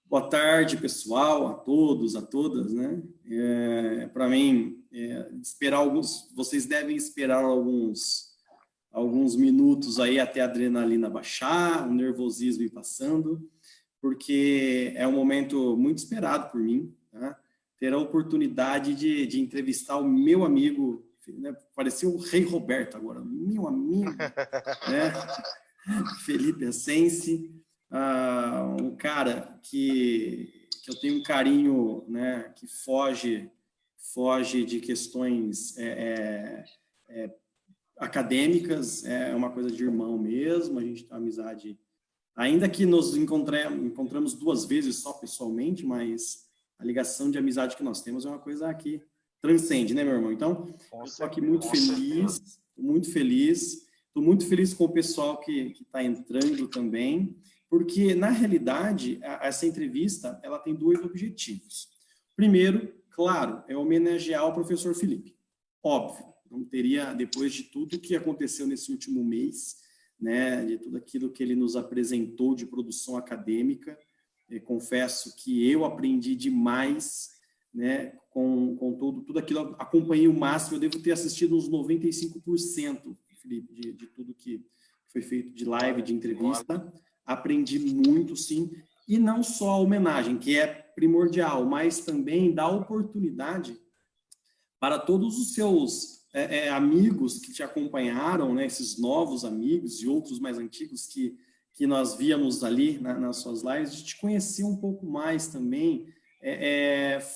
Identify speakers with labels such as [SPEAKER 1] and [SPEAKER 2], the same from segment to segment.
[SPEAKER 1] Boa tarde, pessoal, a todos, a todas, né? Para mim, vocês devem esperar alguns minutos aí até a adrenalina baixar, o nervosismo ir passando, porque é um momento muito esperado por mim, tá? Ter a oportunidade de entrevistar o meu amigo, né? Parecia o Rei Roberto agora, meu amigo, né? Felipe Assensi. Um cara que eu tenho um carinho, né, que foge de questões acadêmicas, é uma coisa de irmão mesmo, a gente tem uma amizade, ainda que nos encontramos 2 vezes só pessoalmente, mas a ligação de amizade que nós temos é uma coisa que transcende, né, meu irmão? Então, eu estou aqui muito feliz, estou muito feliz com o pessoal que está entrando também, porque, na realidade, essa entrevista ela tem 2 objetivos. Primeiro, claro, é homenagear o professor Felipe. Óbvio, não teria, depois de tudo que aconteceu nesse último mês, né, de tudo aquilo que ele nos apresentou de produção acadêmica, confesso que eu aprendi demais, né, com tudo aquilo, acompanhei o máximo, eu devo ter assistido uns 95%, Felipe, de tudo que foi feito de live, de entrevista. Aprendi muito, sim, e não só a homenagem, que é primordial, mas também dá oportunidade para todos os seus amigos que te acompanharam, né, esses novos amigos e outros mais antigos que nós víamos ali nas suas lives, de te conhecer um pouco mais também,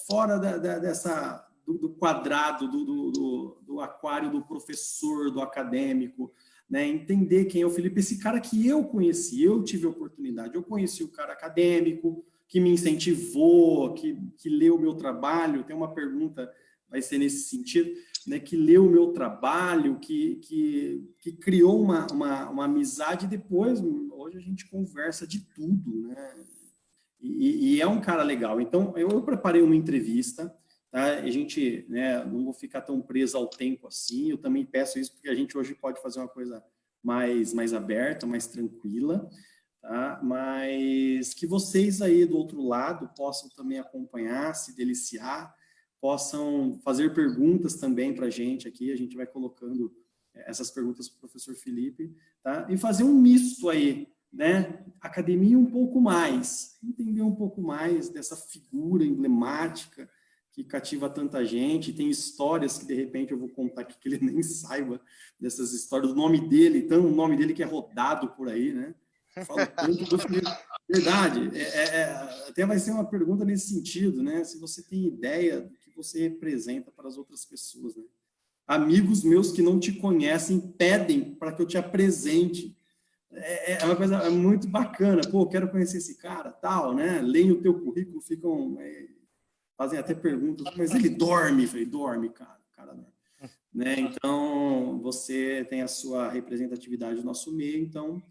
[SPEAKER 1] fora do quadrado, do aquário do professor, do acadêmico, né, entender quem é o Felipe, esse cara que eu conheci, eu tive a oportunidade, eu conheci o cara acadêmico, que me incentivou, que leu o meu trabalho, tem uma pergunta, vai ser nesse sentido, né, que leu o meu trabalho, que criou uma amizade, e depois, hoje a gente conversa de tudo, né, e é um cara legal. Então, eu preparei uma entrevista, tá? A gente, né, não vou ficar tão preso ao tempo assim, eu também peço isso porque a gente hoje pode fazer uma coisa mais aberta, mais tranquila, tá? Mas que vocês aí do outro lado possam também acompanhar, se deliciar, possam fazer perguntas também para a gente aqui, a gente vai colocando essas perguntas para o professor Felipe, tá? E fazer um misto aí, né? Academia um pouco mais, entender um pouco mais dessa figura emblemática que cativa tanta gente, tem histórias que de repente eu vou contar aqui que ele nem saiba dessas histórias, do nome dele, então o nome dele que é rodado por aí, né? Eu falo tanto do Felipe. Verdade, até vai ser uma pergunta nesse sentido, né? Se você tem ideia do que você representa para as outras pessoas, né? Amigos meus que não te conhecem pedem para que eu te apresente. É uma coisa muito bacana. Pô, quero conhecer esse cara, tal, né? Leem o teu currículo, fazem até perguntas, mas ele dorme? Eu falei, dorme, cara, o cara dorme. Né? Então, você tem a sua representatividade no nosso meio, então...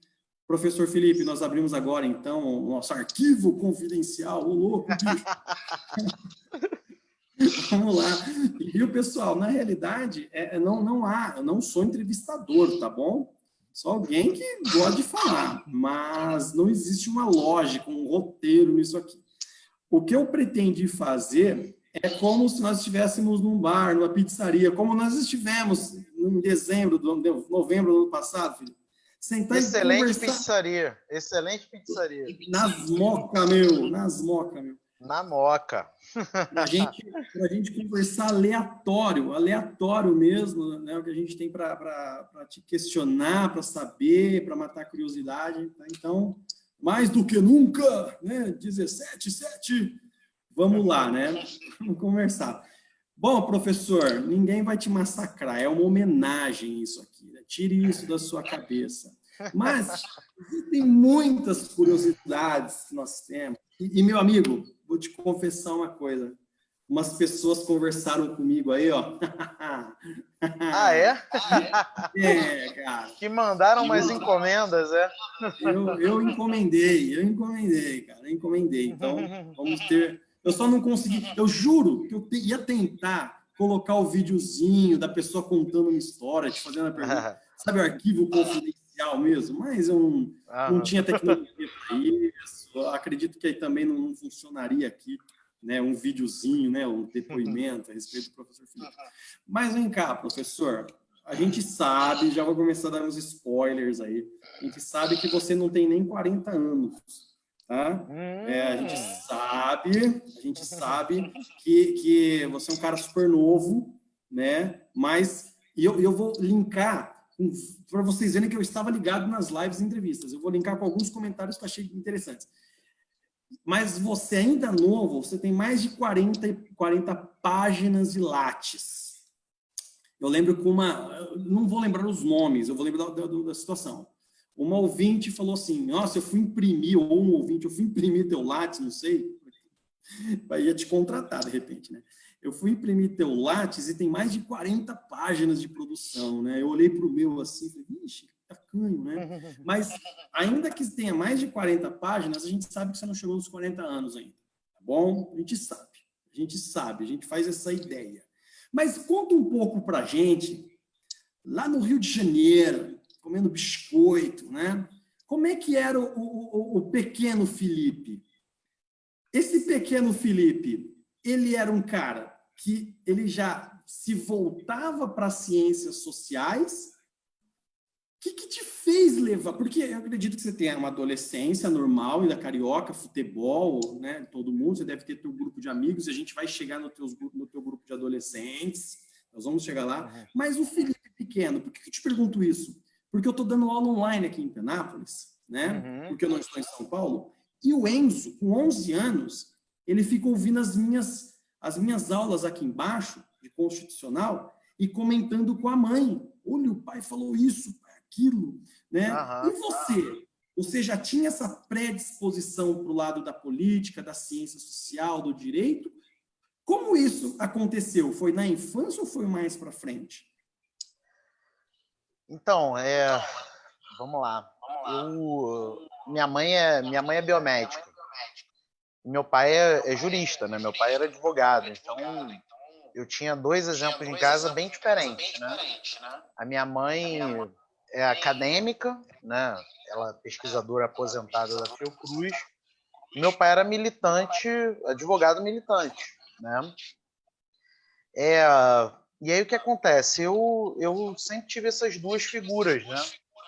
[SPEAKER 1] Professor Felipe, nós abrimos agora, então, o nosso arquivo confidencial, o louco, bicho. Vamos lá. E o pessoal, na realidade, eu não sou entrevistador, tá bom? Sou alguém que gosta de falar, mas não existe uma lógica, um roteiro nisso aqui. O que eu pretendi fazer é como se nós estivéssemos num bar, numa pizzaria, como nós estivemos em novembro do ano passado, Felipe. Sentar
[SPEAKER 2] excelente pizzaria, excelente pizzaria.
[SPEAKER 1] Nas moca, meu.
[SPEAKER 2] Na moca.
[SPEAKER 1] Pra gente conversar aleatório mesmo, né? O que a gente tem para te questionar, para saber, para matar a curiosidade. Tá? Então, mais do que nunca, né? 17:7. Vamos lá, né? Vamos conversar. Bom, professor, ninguém vai te massacrar, é uma homenagem isso aqui, né? Tire isso da sua cabeça. Mas tem muitas curiosidades que nós temos. E, meu amigo, vou te confessar uma coisa. Umas pessoas conversaram comigo aí, ó.
[SPEAKER 2] Ah, é?
[SPEAKER 1] Cara.
[SPEAKER 2] Que mandaram umas encomendas, é?
[SPEAKER 1] Eu encomendei, cara, Então, vamos ter... Eu só não consegui... Eu juro que eu ia tentar colocar o videozinho da pessoa contando uma história, te fazendo a pergunta. Sabe o arquivo confidencial mesmo? Mas eu não tinha tecnologia para isso. Eu acredito que aí também não funcionaria aqui, né, um videozinho, né, um depoimento a respeito do professor Felipe. Mas vem cá, professor, a gente sabe, já vou começar a dar uns spoilers aí, a gente sabe que você não tem nem 40 anos, tá? A gente sabe que você é um cara super novo, né? Mas eu vou linkar para vocês verem que eu estava ligado nas lives e entrevistas. Eu vou linkar com alguns comentários que eu achei interessantes. Mas você ainda é novo, você tem mais de 40 páginas de lattes. Eu lembro com não vou lembrar os nomes, eu vou lembrar da situação. Uma ouvinte falou assim, nossa, eu fui imprimir, ou um ouvinte, eu fui imprimir teu lattes, não sei, ia te contratar de repente, né? Eu fui imprimir teu lattes e tem mais de 40 páginas de produção, né? Eu olhei para o meu assim, falei, vixe, que tacanho, né? Mas ainda que tenha mais de 40 páginas, a gente sabe que você não chegou nos 40 anos ainda, tá bom? A gente sabe, a gente faz essa ideia. Mas conta um pouco para a gente, lá no Rio de Janeiro, comendo biscoito, né? Como é que era o pequeno Felipe? Esse pequeno Felipe, ele era um cara que ele já se voltava para as ciências sociais. O que te fez levar? Porque eu acredito que você tenha uma adolescência normal, ainda carioca, futebol, né? Todo mundo, você deve ter teu grupo de amigos, e a gente vai chegar no teu grupo de adolescentes, nós vamos chegar lá. Mas o Felipe pequeno, por que eu te pergunto isso? Porque eu estou dando aula online aqui em Penápolis, né? Porque eu não estou em São Paulo. E o Enzo, com 11 anos, ele fica ouvindo as minhas aulas aqui embaixo, de constitucional, e comentando com a mãe. Olha, o pai falou isso, aquilo, né? E você? Você já tinha essa predisposição para o lado da política, da ciência social, do direito? Como isso aconteceu? Foi na infância ou foi mais para frente?
[SPEAKER 2] Então, vamos lá. Minha mãe é biomédica. Meu pai é jurista, né? Meu pai era advogado. Então, eu tinha dois exemplos em casa bem diferentes, né? A minha mãe é acadêmica, né? Ela é pesquisadora aposentada da Fiocruz. Meu pai era militante, advogado militante, né? E aí o que acontece? Eu sempre tive essas duas figuras, né?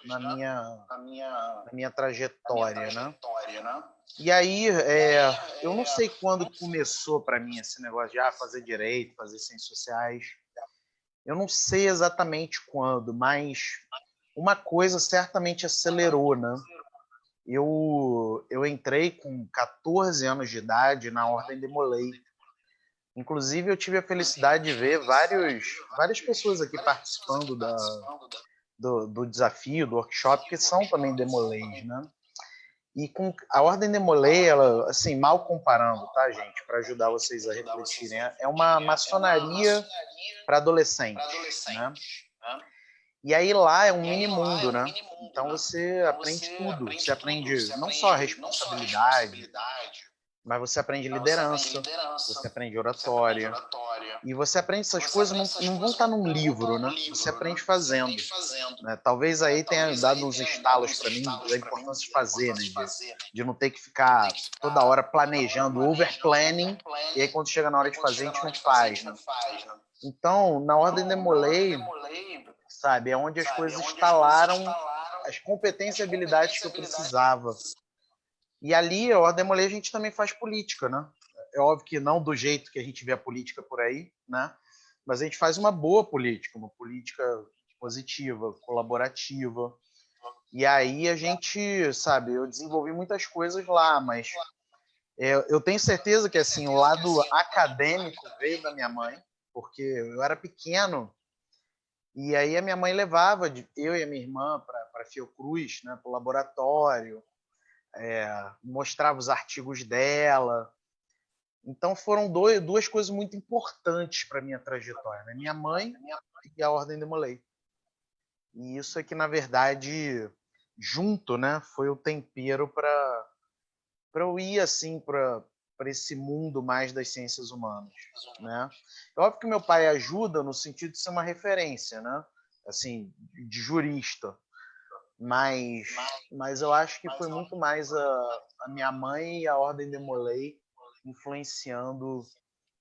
[SPEAKER 2] Na minha trajetória, né? E aí, eu não sei quando começou para mim esse negócio de fazer direito, fazer ciências sociais. Eu não sei exatamente quando, mas uma coisa certamente acelerou, né? Eu entrei com 14 anos de idade na Ordem de Molay. Inclusive, eu tive a felicidade de ver várias pessoas aqui participando do desafio, do workshop, que são também demolays, né? E com a Ordem de Molay, ela, assim, mal comparando, tá, gente? Para ajudar vocês a refletirem, é uma maçonaria para adolescentes, né? E aí lá é um mini mundo, né? Então você aprende tudo. Você aprende não só a responsabilidade, mas você aprende liderança, você aprende oratória. E você aprende essas coisas, não vão estar num livro, né? Você aprende fazendo. Né? Talvez aí tenha dado uns estalos para mim da importância de fazer, né? De não ter que ficar toda hora planejando, overplanning, e aí quando chega na hora de fazer, a gente não faz, né? Então, na Ordem de Molay, sabe, é onde as coisas instalaram as competências e habilidades que eu precisava. E ali, a Ordem de Molay, a gente também faz política, né? É óbvio que não do jeito que a gente vê a política por aí, né? Mas a gente faz uma boa política, uma política positiva, colaborativa. E aí a gente, sabe, eu desenvolvi muitas coisas lá, mas eu tenho certeza que assim o lado acadêmico veio da minha mãe, porque eu era pequeno e aí a minha mãe levava eu e a minha irmã para a Fiocruz, né, para o laboratório, mostrava os artigos dela. Então foram duas coisas muito importantes para minha trajetória, né? Minha mãe e a Ordem de Molay. E isso é que, na verdade, junto, né, foi o tempero para eu ir assim para esse mundo mais das ciências humanas, né? É óbvio que meu pai ajuda no sentido de ser uma referência, né? Assim, de jurista. mas eu acho que foi muito mais a minha mãe e a Ordem Demolei influenciando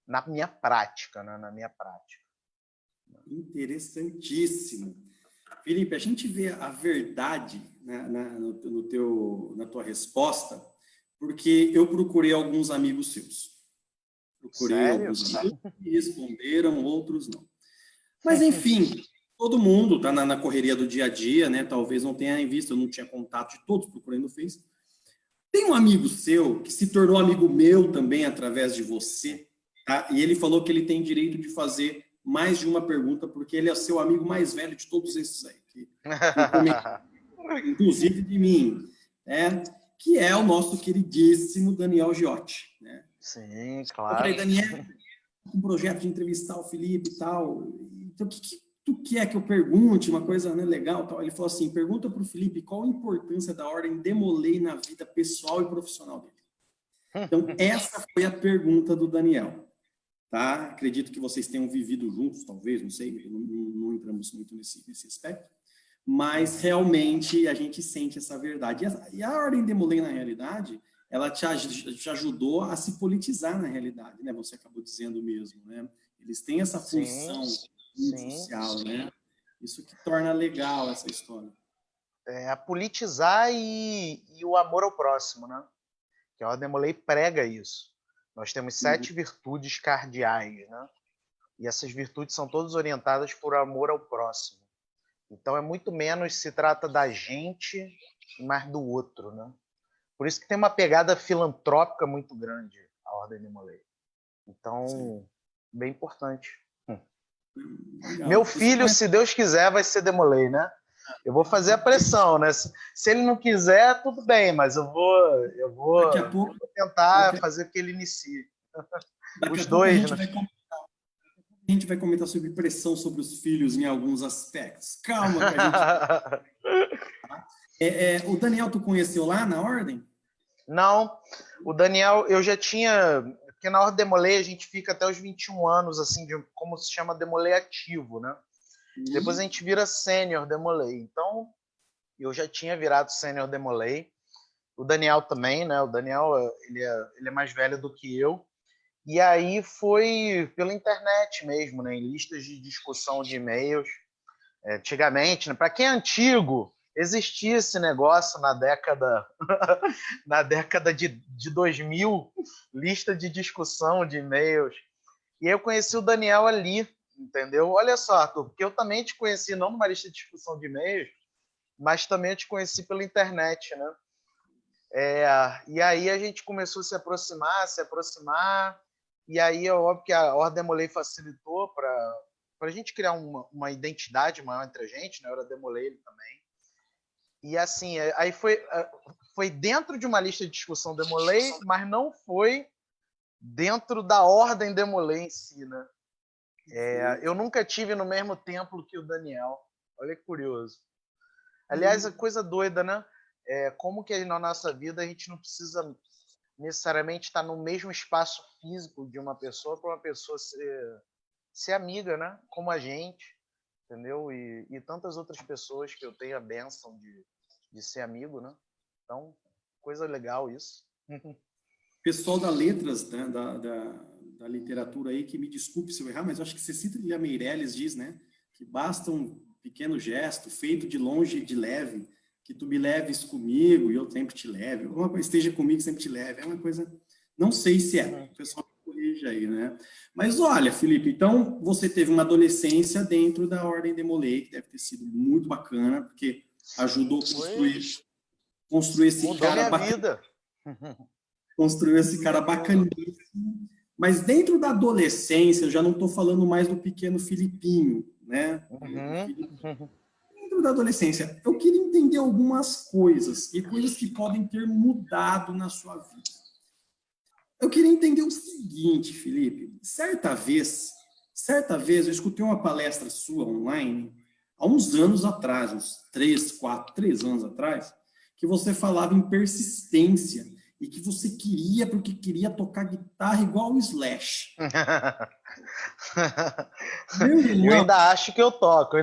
[SPEAKER 2] na minha prática, né? Na minha prática.
[SPEAKER 1] Interessantíssimo. Felipe, a gente vê a verdade, né, na tua resposta, porque eu procurei alguns amigos seus. Procurei
[SPEAKER 2] Sério?
[SPEAKER 1] alguns amigos que responderam, outros não. Mas, enfim, todo mundo está na correria do dia a dia, né? Talvez não tenha em vista, eu não tinha contato de todos, procurei no Face. Tem um amigo seu que se tornou amigo meu também através de você, tá? E ele falou que ele tem direito de fazer mais de uma pergunta, porque ele é seu amigo mais velho de todos esses aí, inclusive de mim, né? Que é o nosso queridíssimo Daniel Giotti, né?
[SPEAKER 2] Sim,
[SPEAKER 1] Eu falei,
[SPEAKER 2] claro.
[SPEAKER 1] Daniel, um projeto de entrevistar o Felipe e tal, então o que tu quer que eu pergunte, uma coisa, né, legal, tal? Ele falou assim, pergunta para o Felipe qual a importância da Ordem Demolei na vida pessoal e profissional dele. Então, essa foi a pergunta do Daniel. Tá? Acredito que vocês tenham vivido juntos, talvez, não sei, não entramos muito nesse aspecto, mas realmente a gente sente essa verdade. E a Ordem Demolei, na realidade, ela te ajudou a se politizar na realidade, né? Você acabou dizendo mesmo, né? Eles têm essa função social, né? Isso que torna legal essa história.
[SPEAKER 2] A politizar e o amor ao próximo, né? Que a Ordem Demolei prega isso. Nós temos 7 virtudes cardeais, né? E essas virtudes são todas orientadas por amor ao próximo. Então é muito menos se trata da gente, mas do outro, né? Por isso que tem uma pegada filantrópica muito grande a Ordem Demolei. Então, sim, bem importante. Legal. Meu filho, se Deus quiser, vai ser Demolei, né? Eu vou fazer a pressão, né? Se ele não quiser, tudo bem, mas eu vou
[SPEAKER 1] daqui a pouco,
[SPEAKER 2] tentar fazer que ele inicie. Os dois, né?
[SPEAKER 1] A gente vai comentar sobre pressão sobre os filhos em alguns aspectos. Calma que a gente... o Daniel, tu conheceu lá na Ordem?
[SPEAKER 2] Não, o Daniel, eu já tinha... Porque na Ordem Demolei a gente fica até os 21 anos, assim, como se chama Demolei ativo, né? Depois a gente vira Sênior Demolei. Então, eu já tinha virado Sênior Demolei. O Daniel também, né? O Daniel, ele é mais velho do que eu. E aí foi pela internet mesmo, né? Em listas de discussão de e-mails. Antigamente, né? Para quem é antigo, existia esse negócio na década de 2000, lista de discussão de e-mails. E aí eu conheci o Daniel ali, entendeu? Olha só, Arthur, porque eu também te conheci não numa lista de discussão de e-mails, mas também eu te conheci pela internet, né? E aí a gente começou a se aproximar, e aí é óbvio que a Ordem Demolei facilitou para a gente criar uma identidade maior entre a gente, né? Eu era Demolei ele também. E assim, aí foi dentro de uma lista de discussão Demolei, mas não foi dentro da Ordem Demolei em si, né? Eu nunca tive no mesmo templo que o Daniel. Olha que curioso. Aliás, a coisa doida, né? Como que na nossa vida a gente não precisa necessariamente estar no mesmo espaço físico de uma pessoa para uma pessoa ser amiga, né? Como a gente, entendeu? E tantas outras pessoas que eu tenho a bênção de ser amigo, né? Então, coisa legal isso.
[SPEAKER 1] Pessoal da letras, né, da literatura aí, que me desculpe se eu errar, mas eu acho que Cecília Meirelles diz, né, que basta um pequeno gesto feito de longe e de leve, que tu me leves comigo e eu sempre te leve, alguma coisa, esteja comigo sempre te leve, é uma coisa, não sei se é, o pessoal me corrige aí, né? Mas olha, Felipe, então você teve uma adolescência dentro da Ordem Demolei, que deve ter sido muito bacana, porque ajudou a construir esse cara bacana. Construiu esse cara bacaníssimo, mas dentro da adolescência, eu já não estou falando mais do pequeno Filipinho, né? Dentro da adolescência, eu queria entender algumas coisas, e coisas que podem ter mudado na sua vida. Eu queria entender o seguinte, Felipe, certa vez eu escutei uma palestra sua online, há uns anos atrás, uns 3 anos atrás, que você falava em persistência. e que você queria porque queria tocar guitarra igual o Slash. Meu
[SPEAKER 2] Eu
[SPEAKER 1] irmão,
[SPEAKER 2] ainda acho que eu toco,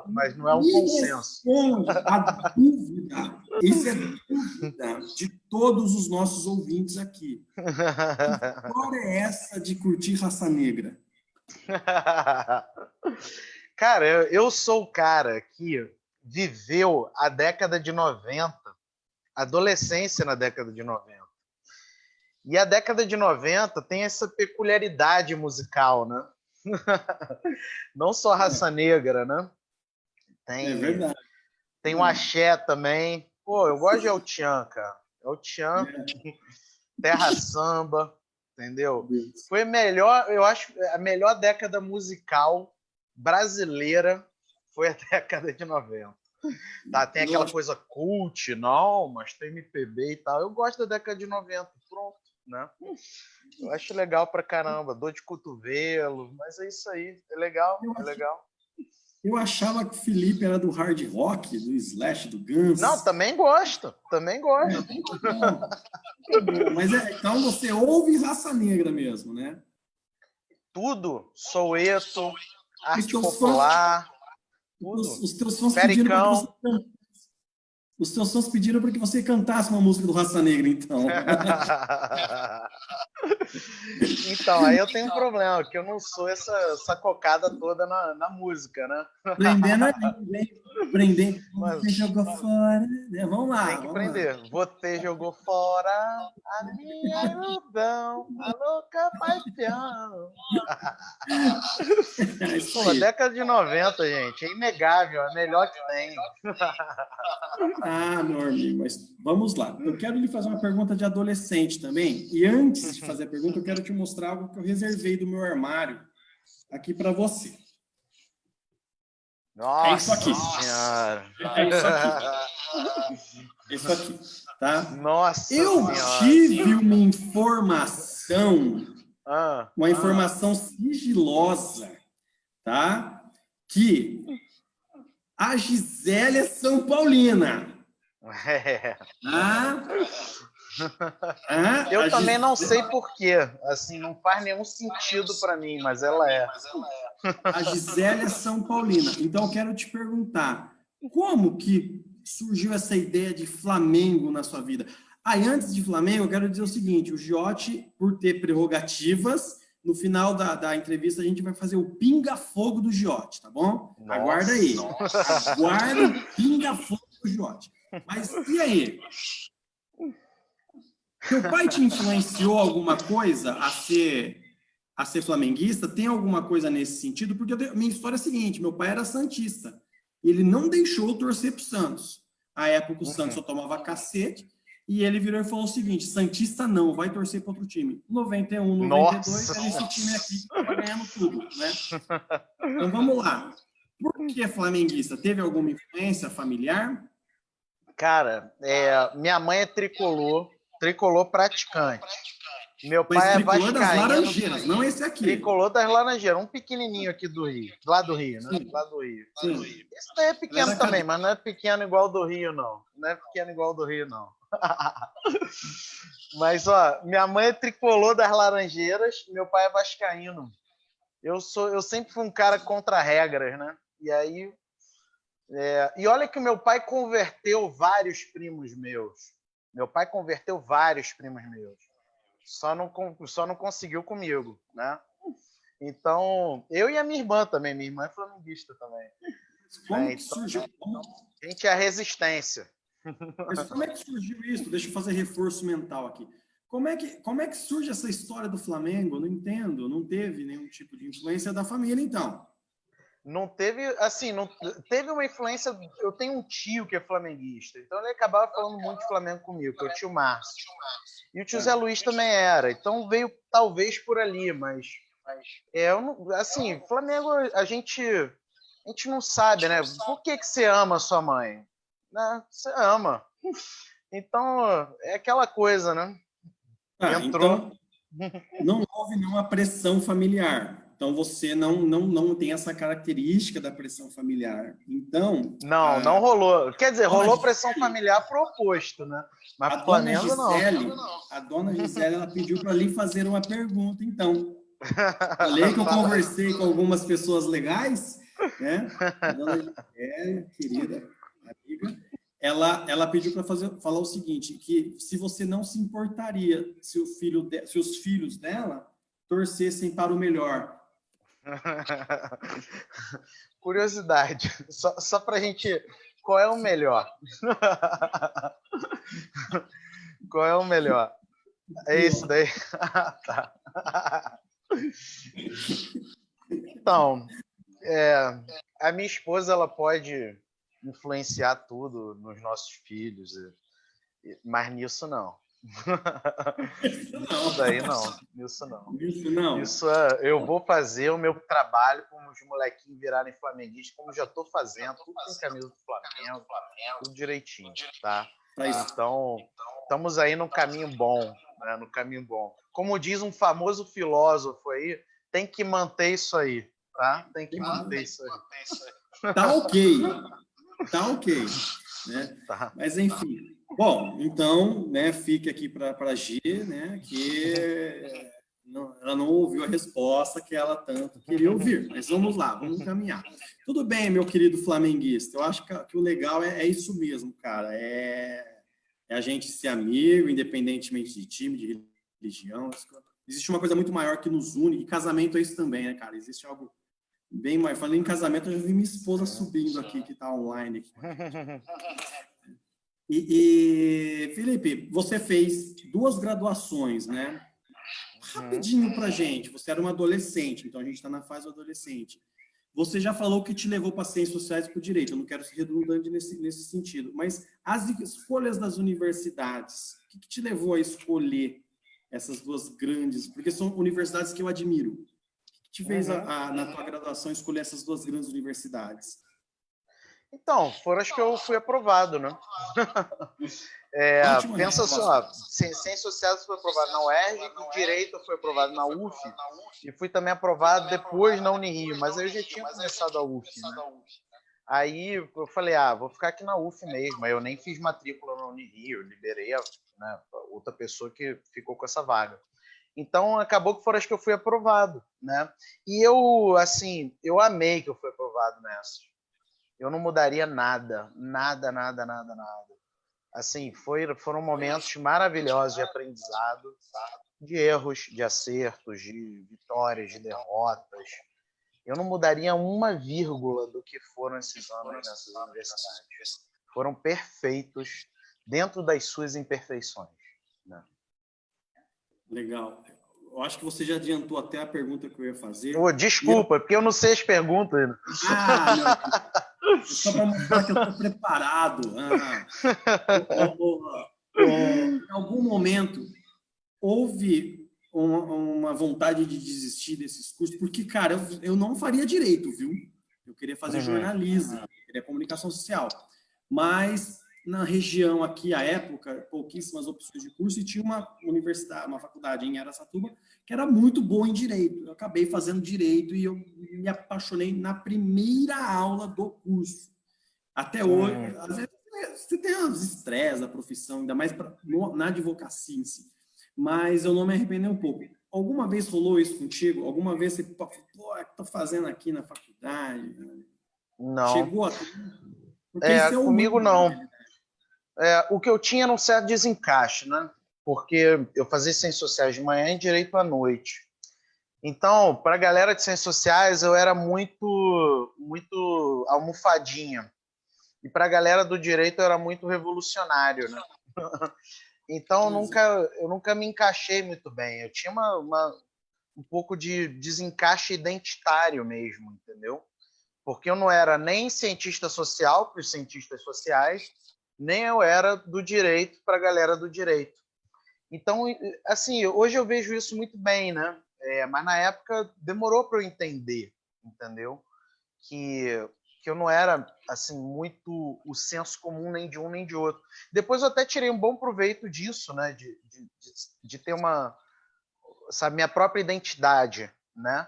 [SPEAKER 2] mas não é um
[SPEAKER 1] me
[SPEAKER 2] consenso.
[SPEAKER 1] responde a dúvida. Isso é dúvida de todos os nossos ouvintes aqui. Que história é essa de curtir Raça Negra?
[SPEAKER 2] Cara, eu sou o cara que viveu a década de 90, adolescência na década de 90. E a década de 90 tem essa peculiaridade musical, né? Não só Raça Negra, né?
[SPEAKER 1] É
[SPEAKER 2] Tem,
[SPEAKER 1] verdade.
[SPEAKER 2] tem um axé também. Pô, eu gosto de El Tchan, cara. El Tchan, Terra Samba, entendeu? Foi a melhor, eu acho, a melhor década musical brasileira foi a década de 90. Tá, tem aquela coisa cult, não, mas tem MPB e tal. Eu gosto da década de 90, pronto, né? Eu acho legal pra caramba, dor de cotovelo, mas é isso aí, é legal, é legal.
[SPEAKER 1] Eu achava que o Felipe era do hard rock, do Slash, do Guns.
[SPEAKER 2] Não, também gosto, também gosto.
[SPEAKER 1] Mas então você ouve Raça Negra mesmo, né?
[SPEAKER 2] Tudo, Soweto, Arte
[SPEAKER 1] teus
[SPEAKER 2] Popular,
[SPEAKER 1] fãs,
[SPEAKER 2] tudo.
[SPEAKER 1] os teus fãs pediram para que
[SPEAKER 2] Pericão.
[SPEAKER 1] você os teus fãs pediram para que você cantasse uma música do Raça Negra, então.
[SPEAKER 2] Então, aí eu tenho um problema, que eu não sou essa cocada toda na música, né?
[SPEAKER 1] Prendendo a língua, hein?
[SPEAKER 2] Mas
[SPEAKER 1] Você jogou fora. Né? Vamos lá.
[SPEAKER 2] tem que prender. Você jogou fora a minha ilusão, a louca paixão. Pô, década de 90, gente, é inegável, é a melhor que tem.
[SPEAKER 1] Ah, meu amigo, mas vamos lá. Eu quero lhe fazer uma pergunta de adolescente também. E antes de fazer a pergunta, eu quero te mostrar algo que eu reservei do meu armário aqui para você.
[SPEAKER 2] Nossa,
[SPEAKER 1] é isso aqui.
[SPEAKER 2] Senhora.
[SPEAKER 1] É isso aqui. É isso aqui, tá?
[SPEAKER 2] Nossa
[SPEAKER 1] Eu
[SPEAKER 2] senhora.
[SPEAKER 1] tive uma informação, sigilosa, tá? Que a Gisele é São Paulina.
[SPEAKER 2] Eu também não sei porquê. Assim, não faz nenhum sentido para mim, mas ela é.
[SPEAKER 1] A Gisele é São Paulina. Então, eu quero te perguntar, como que surgiu essa ideia de Flamengo na sua vida? Antes de Flamengo, eu quero dizer o seguinte, o Giotti, por ter prerrogativas, no final da entrevista, a gente vai fazer o pinga-fogo do Giotti, tá bom? Nossa, aguarda aí. Aguarda o pinga-fogo do Giotti. Mas, e aí? Teu pai te influenciou alguma coisa a ser flamenguista? Tem alguma coisa nesse sentido? Porque minha história é a seguinte, meu pai era santista. Ele não deixou eu torcer pro Santos. À época, o Santos só tomava cacete. E ele virou e falou o seguinte, santista não, vai torcer para outro time. 91, 92, era esse time aqui que estava ganhando tudo, né? Então, vamos lá. Por que flamenguista? Teve alguma influência familiar?
[SPEAKER 2] Cara, minha mãe é tricolor praticante. Meu pai é vascaíno.
[SPEAKER 1] Tricolor das Laranjeiras, não esse aqui.
[SPEAKER 2] Tricolor das Laranjeiras, um pequenininho aqui do Rio. Lá do Rio, né?
[SPEAKER 1] Sim.
[SPEAKER 2] Lá do Rio.
[SPEAKER 1] Sim.
[SPEAKER 2] Esse daí é pequeno também, mas não é pequeno igual do Rio, não. Não é pequeno igual do Rio, não. Mas, ó, minha mãe é tricolor das Laranjeiras, meu pai é vascaíno. Eu sempre fui um cara contra regras, né? E aí... e olha que meu pai converteu vários primos meus. Só não conseguiu comigo, né? Então, eu e a minha irmã também. Minha irmã é flamenguista também.
[SPEAKER 1] Como que surgiu?
[SPEAKER 2] A gente é a resistência.
[SPEAKER 1] Mas como é que surgiu isso? Deixa eu fazer reforço mental aqui. Como é que surge essa história do Flamengo? Eu não entendo. Não teve nenhum tipo de influência da família, então.
[SPEAKER 2] Não teve, assim, não teve uma influência. Eu tenho um tio que é flamenguista, então ele acabava falando muito de Flamengo comigo, que é o tio Márcio. E o tio Zé Luiz também era, então veio talvez por ali, mas eu não, assim, Flamengo a gente não sabe, né? Por que você ama sua mãe? Né? Você ama. Então é aquela coisa, né?
[SPEAKER 1] Então não houve nenhuma pressão familiar. Então, você não tem essa característica da pressão familiar. Então,
[SPEAKER 2] Não rolou. Quer dizer,
[SPEAKER 1] dona
[SPEAKER 2] rolou pressão
[SPEAKER 1] Gisele,
[SPEAKER 2] familiar pro oposto, né? Mas
[SPEAKER 1] a
[SPEAKER 2] pro
[SPEAKER 1] dona
[SPEAKER 2] Flamengo, não.
[SPEAKER 1] Gisele, a dona Gisele, ela pediu para lhe fazer uma pergunta, então. Falei que eu
[SPEAKER 2] Fala aí.
[SPEAKER 1] conversei com algumas pessoas legais, né? A dona Gisele, querida amiga, ela pediu para falar o seguinte, que se você não se importaria se se os filhos dela torcessem para o melhor.
[SPEAKER 2] Curiosidade. Só pra gente. Qual é o melhor? Qual é o melhor? É isso daí? Tá. Então, a minha esposa ela pode influenciar tudo nos nossos filhos, mas nisso não. Isso daí não. Nisso não.
[SPEAKER 1] Isso não.
[SPEAKER 2] Isso eu vou fazer o meu trabalho como os molequinhos virarem flamenguistas, como já estou fazendo, tudo com camisa do Flamengo, tudo direitinho, tá? Então, estamos aí no caminho bom, né? No caminho bom. Como diz um famoso filósofo aí, tem que manter isso aí, tá? Tem que manter isso aí.
[SPEAKER 1] Tá ok. Tá ok. Né?
[SPEAKER 2] Tá.
[SPEAKER 1] Mas, enfim. Bom, então, né, fica aqui para a G, né, que ela não ouviu a resposta que ela tanto queria ouvir. Mas vamos lá, vamos encaminhar. Tudo bem, meu querido flamenguista. Eu acho que o legal é isso mesmo, cara. É a gente ser amigo, independentemente de time, de religião. Existe uma coisa muito maior que nos une, e casamento é isso também, né, cara? Existe algo bem maior. Falei em casamento, eu já vi minha esposa subindo aqui, que está online. E, Felipe, você fez 2 graduações, né? Rapidinho pra gente, você era um adolescente, então a gente está na fase do adolescente. Você já falou que te levou para ciências sociais e para o direito, eu não quero ser redundante nesse sentido, mas as escolhas das universidades, o que te levou a escolher essas 2 grandes, porque são universidades que eu admiro. O que te fez, na tua graduação, escolher essas 2 grandes universidades?
[SPEAKER 2] Então, foram as que eu fui aprovado, né? Pensa só, Ciências Sociais foi aprovado na UERJ, e Direito foi aprovado na UF, e fui também aprovado depois na Unirio, mas eu já tinha começado a UF, né? Aí eu falei, vou ficar aqui na UF mesmo, aí eu nem fiz matrícula na Unirio, liberei né, outra pessoa que ficou com essa vaga. Então, acabou que foram as que eu fui aprovado, né? E eu, assim, eu amei que eu fui aprovado nessas. Eu não mudaria nada. Assim, foram momentos maravilhosos de aprendizado, de erros, de acertos, de vitórias, de derrotas. Eu não mudaria uma vírgula do que foram esses anos nessas universidades. Foram perfeitos dentro das suas imperfeições, né?
[SPEAKER 1] Legal. Eu acho que você já adiantou até a pergunta que eu ia fazer.
[SPEAKER 2] Desculpa, porque eu não sei as perguntas ainda.
[SPEAKER 1] Meu Deus. Só para mostrar que eu estou preparado. Em algum momento, houve uma vontade de desistir desses cursos? Porque, cara, eu não faria direito, viu? Eu queria fazer jornalismo, eu queria comunicação social. Mas na região aqui, à época, pouquíssimas opções de curso, e tinha uma universidade, uma faculdade em Araçatuba, que era muito boa em direito. Eu acabei fazendo direito e eu me apaixonei na primeira aula do curso. Até hoje, às vezes, você tem os estresses da profissão, ainda mais na advocacia em si. Mas eu não me arrependo um pouco. Alguma vez rolou isso contigo? Alguma vez você, pô, o que estou fazendo aqui na faculdade?
[SPEAKER 2] Não.
[SPEAKER 1] Chegou a... Porque isso é
[SPEAKER 2] comigo
[SPEAKER 1] humano,
[SPEAKER 2] não. O que eu tinha era um certo desencaixe, né? Porque eu fazia ciências sociais de manhã e direito à noite. Então, para a galera de ciências sociais, eu era muito almofadinha. E para a galera do direito, eu era muito revolucionário, né? Então, eu nunca me encaixei muito bem. Eu tinha um pouco de desencaixe identitário mesmo, entendeu? Porque eu não era nem cientista social para os cientistas sociais, nem eu era do direito para a galera do direito. Então, assim, hoje eu vejo isso muito bem, né? Mas na época demorou para eu entender, entendeu? Que eu não era, assim, muito o senso comum nem de um nem de outro. Depois eu até tirei um bom proveito disso, né? De ter minha própria identidade, né?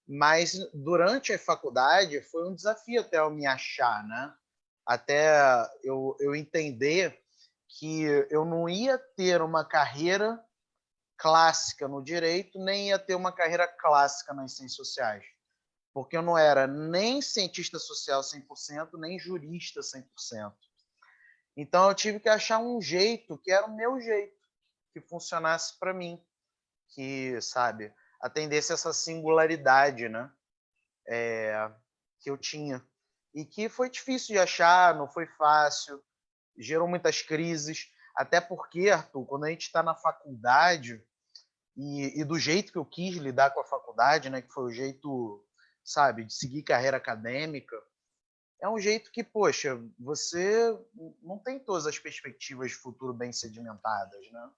[SPEAKER 2] Mas durante a faculdade foi um desafio até eu me achar, né? Até eu entender que eu não ia ter uma carreira clássica no direito, nem ia ter uma carreira clássica nas ciências sociais. Porque eu não era nem cientista social 100%, nem jurista 100%. Então eu tive que achar um jeito que era o meu jeito, que funcionasse para mim, que, sabe, atendesse essa singularidade, né, que eu tinha. E que foi difícil de achar, não foi fácil, gerou muitas crises, até porque, Arthur, quando a gente está na faculdade, e do jeito que eu quis lidar com a faculdade, né, que foi o jeito, sabe, de seguir carreira acadêmica, é um jeito que, poxa, você não tem todas as perspectivas de futuro bem sedimentadas, né?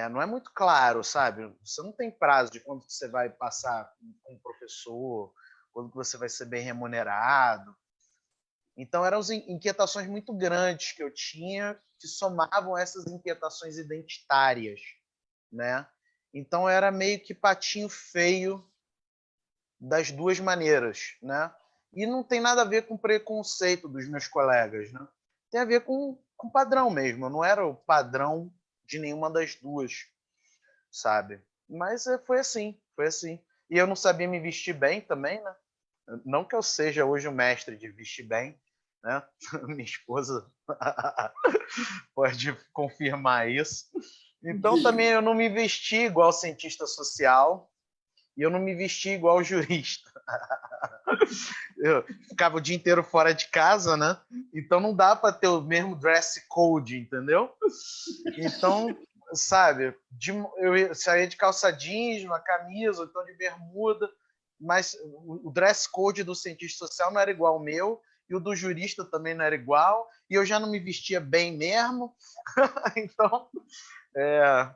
[SPEAKER 2] Não é muito claro, sabe? Você não tem prazo de quando você vai passar com um professor, quando você vai ser bem remunerado. Então, eram inquietações muito grandes que eu tinha, que somavam essas inquietações identitárias, né? Então, era meio que patinho feio das duas maneiras, né? E não tem nada a ver com preconceito dos meus colegas, né? Tem a ver com padrão mesmo. Eu não era o padrão de nenhuma das duas, sabe? Mas foi assim, foi assim. E eu não sabia me vestir bem também, né? Não que eu seja hoje o mestre de vestir bem, né? Minha esposa pode confirmar isso. Então também eu não me vesti igual cientista social e eu não me vesti igual jurista. Eu ficava o dia inteiro fora de casa, né? Então não dá para ter o mesmo dress code, entendeu? Então, sabe, eu saía de calça jeans, uma camisa, ou então de bermuda, mas o dress code do cientista social não era igual ao meu, e o do jurista também não era igual, e eu já não me vestia bem mesmo. Então,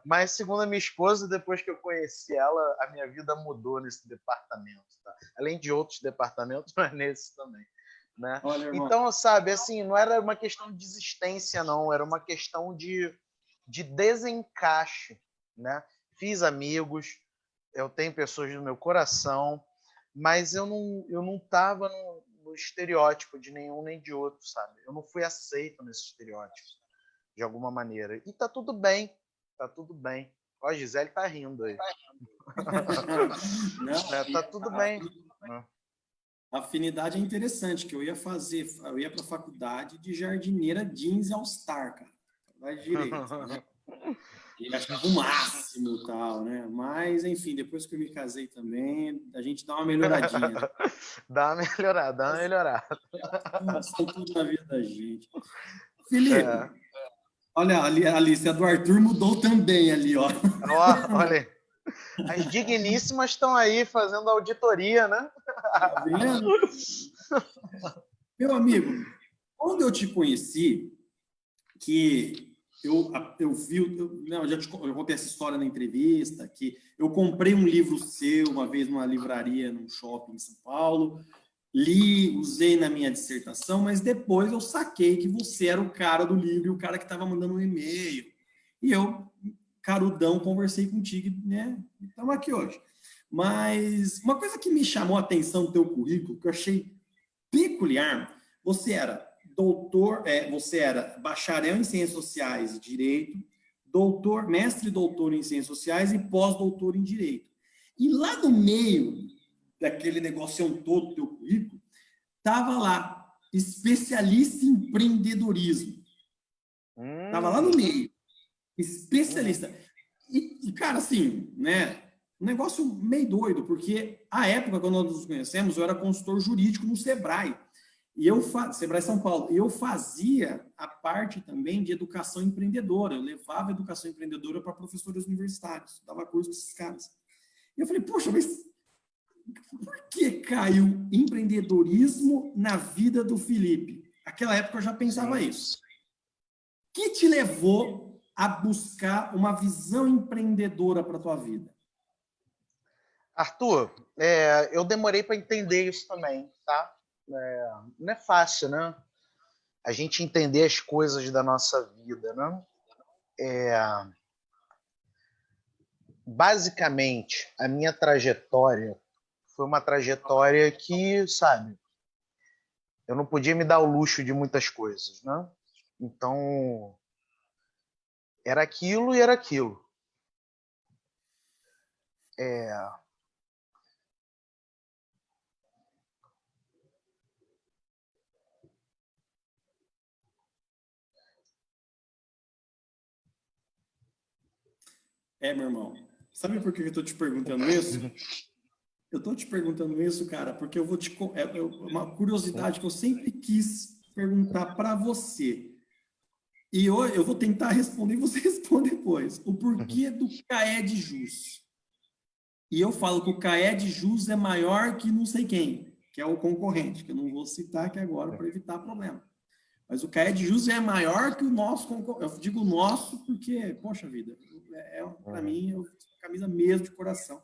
[SPEAKER 2] mas segundo a minha esposa, depois que eu conheci ela, a minha vida mudou nesse departamento, tá? Além de outros departamentos, mas nesse também, né?
[SPEAKER 1] Olha, irmão,
[SPEAKER 2] Então, sabe, assim, não era uma questão de desistência, não, era uma questão de desencaixe, né? Fiz amigos, eu tenho pessoas no meu coração, mas eu não estava no estereótipo de nenhum nem de outro, sabe? Eu não fui aceito nesse estereótipo, de alguma maneira. E tá tudo bem, tá tudo bem. Ó, a Gisele tá rindo aí.
[SPEAKER 1] não,
[SPEAKER 2] Tá tudo bem.
[SPEAKER 1] a afinidade é interessante, que eu ia para a faculdade de jardineira jeans all-star, cara. Vai direito, né? E achava o máximo e tal, né? Mas, enfim, depois que eu me casei também, a gente dá uma melhoradinha, né?
[SPEAKER 2] Dá uma melhorada, dá uma melhorada.
[SPEAKER 1] São tudo na vida da gente. Felipe,
[SPEAKER 2] É.
[SPEAKER 1] olha, a Alice, a do Arthur mudou também ali, ó.
[SPEAKER 2] Olha aí. As digníssimas estão aí fazendo auditoria, né?
[SPEAKER 1] Tá vendo? Meu amigo, quando eu te conheci, que eu vi, não, eu contei essa história na entrevista, que eu comprei um livro seu uma vez numa livraria, num shopping em São Paulo, li, usei na minha dissertação, mas depois eu saquei que você era o cara do livro e o cara que estava mandando um e-mail. E eu, carudão, conversei contigo, né? Estamos aqui hoje. Mas uma coisa que me chamou a atenção do teu currículo, que eu achei peculiar, você era você era bacharel em ciências sociais e direito, doutor, mestre e doutor em ciências sociais e pós-doutor em direito. E lá no meio daquele negócio todo do teu currículo, estava lá, especialista em empreendedorismo. Estava lá no meio, especialista. E, cara, assim, né, um negócio meio doido, porque a época, quando nós nos conhecemos, eu era consultor jurídico no Sebrae. E Sebrae São Paulo. E eu fazia a parte também de educação empreendedora. Eu levava a educação empreendedora para professores universitários. Dava curso com esses caras. E eu falei, poxa, mas por que caiu empreendedorismo na vida do Felipe? Naquela época eu já pensava isso. O que te levou a buscar uma visão empreendedora para a tua vida?
[SPEAKER 2] Arthur, eu demorei para entender isso também, tá? Não é fácil, né? A gente entender as coisas da nossa vida, né? Basicamente, a minha trajetória foi uma trajetória que, sabe, eu não podia me dar o luxo de muitas coisas, né? Então, era aquilo e era aquilo.
[SPEAKER 1] Meu irmão. Sabe por que eu tô te perguntando isso? Eu tô te perguntando isso, cara, porque eu vou te... uma curiosidade que eu sempre quis perguntar para você. E eu vou tentar responder e você responde depois. O porquê do CAED Jus. E eu falo que o CAED Jus é maior que não sei quem, que é o concorrente, que eu não vou citar aqui agora para evitar problema. Mas o CAED Jus é maior que o nosso concorrente. Eu digo nosso porque, poxa vida, para mim, é camisa mesmo de coração.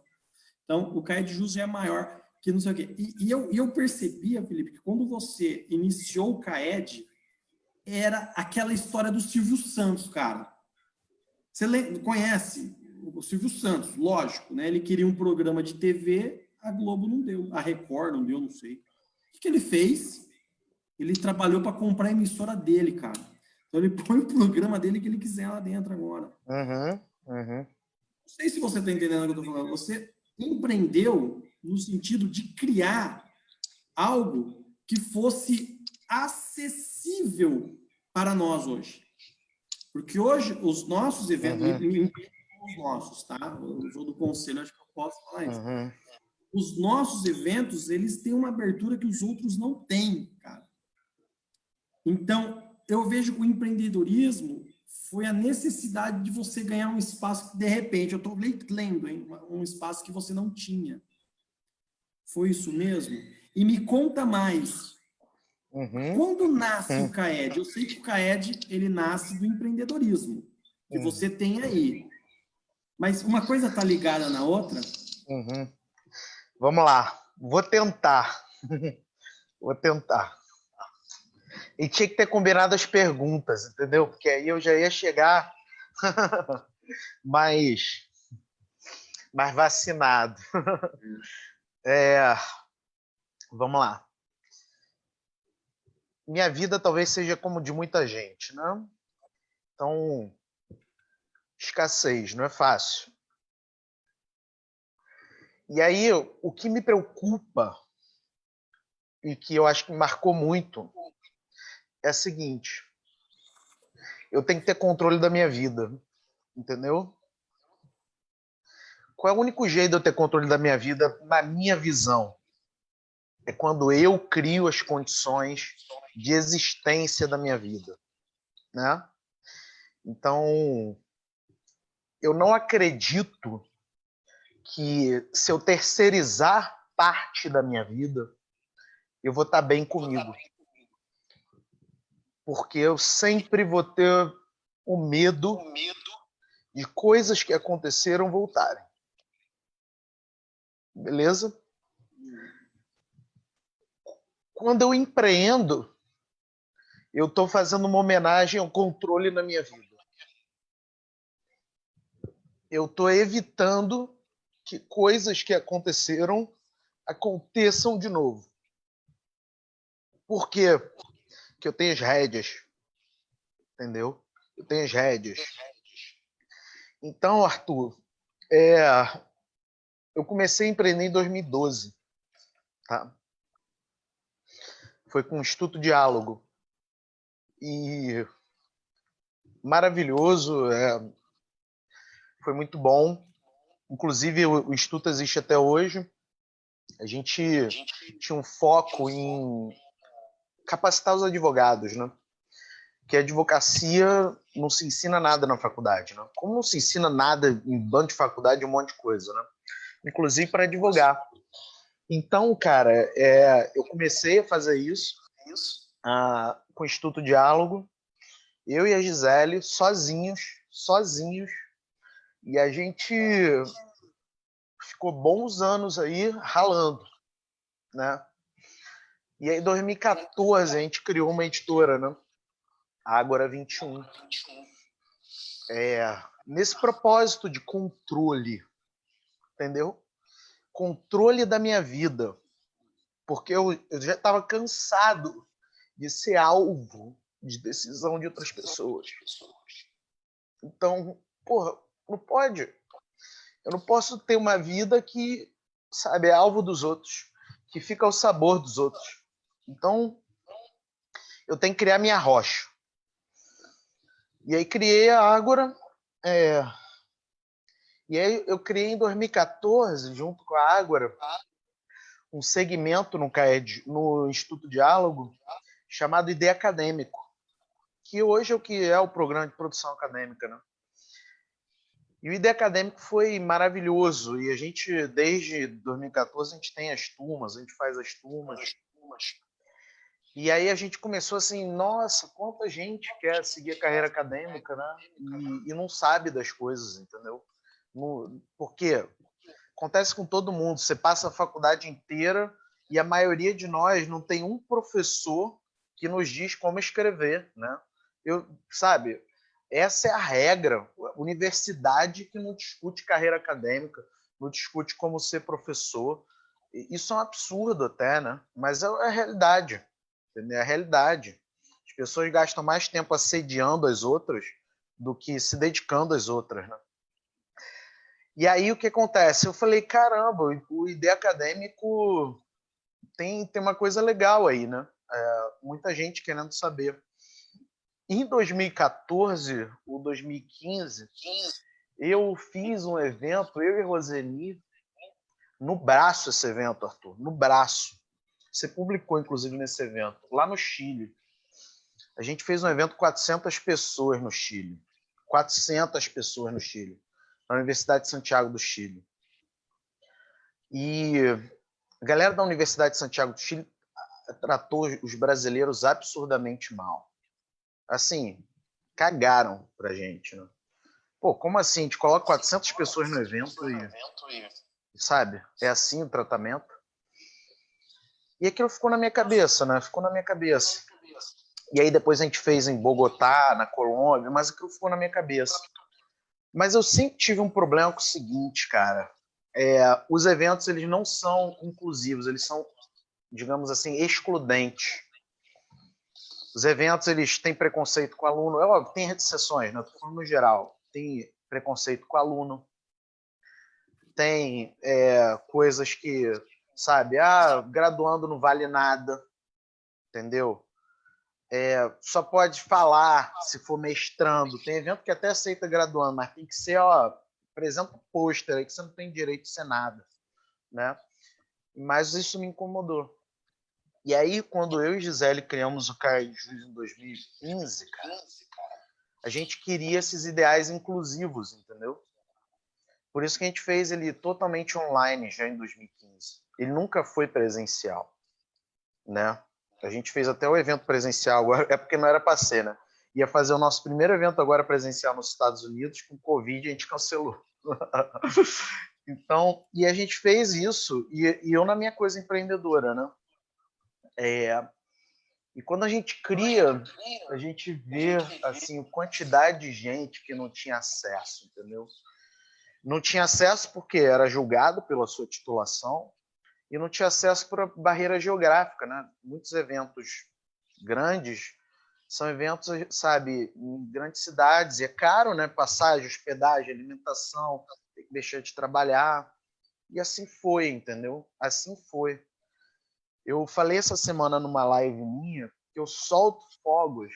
[SPEAKER 1] Então, o CAED Jus é maior que não sei o quê. E eu percebia, Felipe, que quando você iniciou o CAED, era aquela história do Silvio Santos, cara. Você conhece o Silvio Santos, lógico, né? Ele queria um programa de TV, a Globo não deu, a Record não deu, não sei. O que ele fez? Ele trabalhou para comprar a emissora dele, cara. Então ele põe o programa dele que ele quiser lá dentro agora. Não sei se você está entendendo o que eu estou falando. Você empreendeu no sentido de criar algo que fosse acessível para nós hoje. Porque hoje os nossos eventos, os nossos, tá? Eu sou do conselho, acho que eu posso falar isso. Os nossos eventos, eles têm uma abertura que os outros não têm, cara. Então, eu vejo que o empreendedorismo foi a necessidade de você ganhar um espaço que, de repente, eu estou lendo, hein? Um espaço que você não tinha. Foi isso mesmo? E me conta mais. Quando nasce o CAED? Eu sei que o CAED, ele nasce do empreendedorismo, que você tem aí. Mas uma coisa está ligada na outra?
[SPEAKER 2] Vamos lá. Vou tentar. Vou tentar. E tinha que ter combinado as perguntas, entendeu? Porque aí eu já ia chegar mais vacinado. Vamos lá. Minha vida talvez seja como de muita gente, né? Então, escassez, não é fácil. E aí, o que me preocupa e que eu acho que me marcou muito é o seguinte: eu tenho que ter controle da minha vida, entendeu? Qual é o único jeito de eu ter controle da minha vida, na minha visão? É quando eu crio as condições de existência da minha vida, né? Então, eu não acredito que se eu terceirizar parte da minha vida, eu vou estar bem comigo. Porque eu sempre vou ter o medo de coisas que aconteceram voltarem. Beleza? Quando eu empreendo, eu estou fazendo uma homenagem ao controle na minha vida. Eu estou evitando que coisas que aconteceram aconteçam de novo. Por quê? Porque eu tenho as rédeas. Entendeu? Eu tenho as rédeas. Então, Arthur, eu comecei a empreender em 2012. Tá? Foi com o Instituto Diálogo. E maravilhoso, foi muito bom. Inclusive, o Instituto existe até hoje. A gente tinha um foco em capacitar os advogados, né? Que a advocacia não se ensina nada na faculdade, né? Como não se ensina nada em bando de faculdade, um monte de coisa, né? Inclusive para advogar. Então, cara, eu comecei a fazer isso com o Instituto Diálogo, eu e a Gisele, sozinhos, e a gente ficou bons anos aí ralando, né? E aí, em 2014, a gente criou uma editora, né? A Ágora 21. Nesse propósito de controle, entendeu? controle da minha vida, porque eu já estava cansado de ser alvo de decisão de outras pessoas. Então, porra, não pode. Eu não posso ter uma vida que, sabe, é alvo dos outros, que fica ao sabor dos outros. Então, eu tenho que criar minha rocha. E aí criei a Ágora. E aí eu criei em 2014, junto com a Ágora, um segmento no Instituto Diálogo chamado ID Acadêmico, que hoje é o que é o programa de produção acadêmica, né? E o ID Acadêmico foi maravilhoso. E a gente, desde 2014, a gente tem as turmas, a gente faz as turmas. E aí a gente começou assim, nossa, quanta gente quer seguir a carreira acadêmica, né? E não sabe das coisas, entendeu? Por quê? Acontece com todo mundo. Você passa a faculdade inteira e a maioria de nós não tem um professor que nos diz como escrever, né? Sabe, essa é a regra. Universidade que não discute carreira acadêmica, não discute como ser professor. Isso é um absurdo até, né? Mas é a realidade. Entendeu? É a realidade. As pessoas gastam mais tempo assediando as outras do que se dedicando às outras, né? E aí o que acontece? Eu falei, caramba, o ID Acadêmico tem uma coisa legal aí, né? Muita gente querendo saber. Em 2014 ou 2015, eu fiz um evento, eu e Roseni, no braço esse evento, Arthur, no braço. Você publicou, inclusive, nesse evento, lá no Chile. A gente fez um evento com 400 pessoas no Chile. 400 pessoas no Chile. Na Universidade de Santiago do Chile. E a galera da Universidade de Santiago do Chile tratou os brasileiros absurdamente mal. Assim, cagaram pra gente, né? Pô, como assim? A gente coloca 400 pessoas no evento e sabe? É assim o tratamento? E aquilo ficou na minha cabeça, né? Ficou na minha cabeça. E aí depois a gente fez em Bogotá, na Colômbia, mas aquilo ficou na minha cabeça. Mas eu sempre tive um problema com o seguinte, cara. Os eventos, eles não são inclusivos, eles são, digamos assim, excludentes. Os eventos, eles têm preconceito com o aluno. É óbvio, tem exceções, né? Estou falando no geral. Tem preconceito com o aluno. Tem coisas que, sabe, graduando não vale nada, entendeu? Só pode falar se for mestrando. Tem evento que até aceita graduando, mas tem que ser, apresenta um pôster aí que você não tem direito de ser nada, né? Mas isso me incomodou. E aí, quando eu e Gisele criamos o Cajus em 2015, cara, a gente queria esses ideais inclusivos, entendeu? Por isso que a gente fez ele totalmente online já em 2015. Ele nunca foi presencial, né? A gente fez até o evento presencial agora, é porque não era para ser, né? Ia fazer o nosso primeiro evento agora presencial nos Estados Unidos, com Covid a gente cancelou. Então, e a gente fez isso, e eu na minha coisa empreendedora, né? E quando a gente cria, a gente vê assim, a quantidade de gente que não tinha acesso, entendeu? Não tinha acesso porque era julgado pela sua titulação e não tinha acesso por barreira geográfica, né? Muitos eventos grandes são eventos, sabe, em grandes cidades, e é caro, né? Passagem, hospedagem, alimentação, tem que deixar de trabalhar. E assim foi, entendeu? Assim foi. Eu falei essa semana numa live minha que eu solto fogos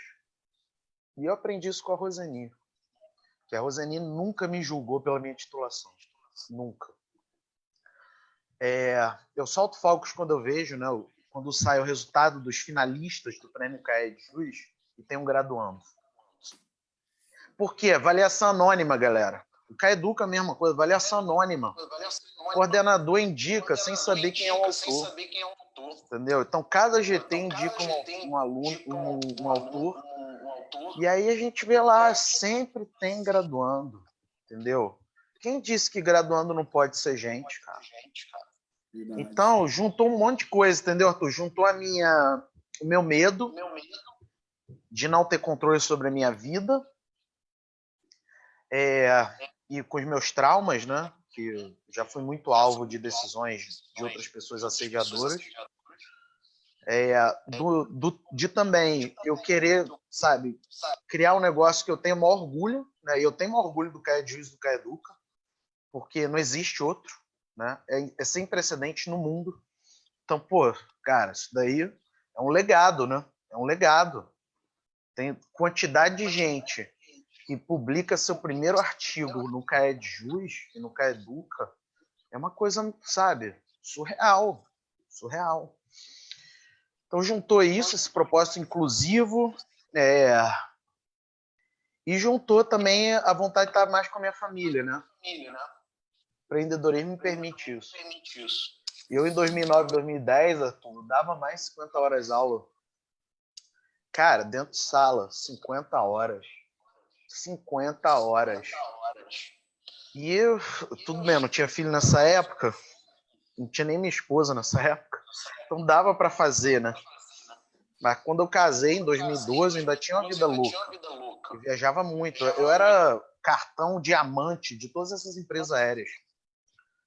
[SPEAKER 2] e eu aprendi isso com a Roseni. Que a Roseni nunca me julgou pela minha titulação. Nunca. Eu solto fogos quando eu vejo, né? Quando sai o resultado dos finalistas do Prêmio Cajus e tem um graduando. Por quê? Avaliação anônima, galera. O Caeduca é a mesma coisa, avaliação anônima. O coordenador indica sem saber quem é o autor. Entendeu? Então, cada GT indica um aluno, um autor. E aí a gente vê lá, sempre tem graduando. Entendeu? Quem disse que graduando não pode ser gente, cara? Então, juntou um monte de coisa, entendeu, Arthur? Juntou o meu medo de não ter controle sobre a minha vida e com os meus traumas, né? porque já fui muito alvo de decisões de outras pessoas assediadoras. De também eu querer, sabe, criar um negócio que eu tenho maior orgulho, né? Eu tenho maior orgulho do CAED Juiz e do CAEDuca, porque não existe outro, né? É sem precedente no mundo. Então, pô, cara, isso daí é um legado, né? É um legado. Tem quantidade de gente que publica seu primeiro artigo no CAED Juiz e no CAEDuca, é uma coisa, sabe, surreal. Surreal. Então juntou isso, esse propósito inclusivo, e juntou também a vontade de estar mais com a minha família, né? O empreendedorismo me permite isso. Eu, em 2009, 2010, Arthur, dava mais 50 horas aula. Cara, dentro de sala, 50 horas. 50 horas. E eu, tudo bem, não tinha filho nessa época, não tinha nem minha esposa nessa época, então dava para fazer, né? Mas quando eu casei, em 2012, eu ainda tinha uma vida louca. Eu viajava muito. Eu era cartão diamante de todas essas empresas aéreas,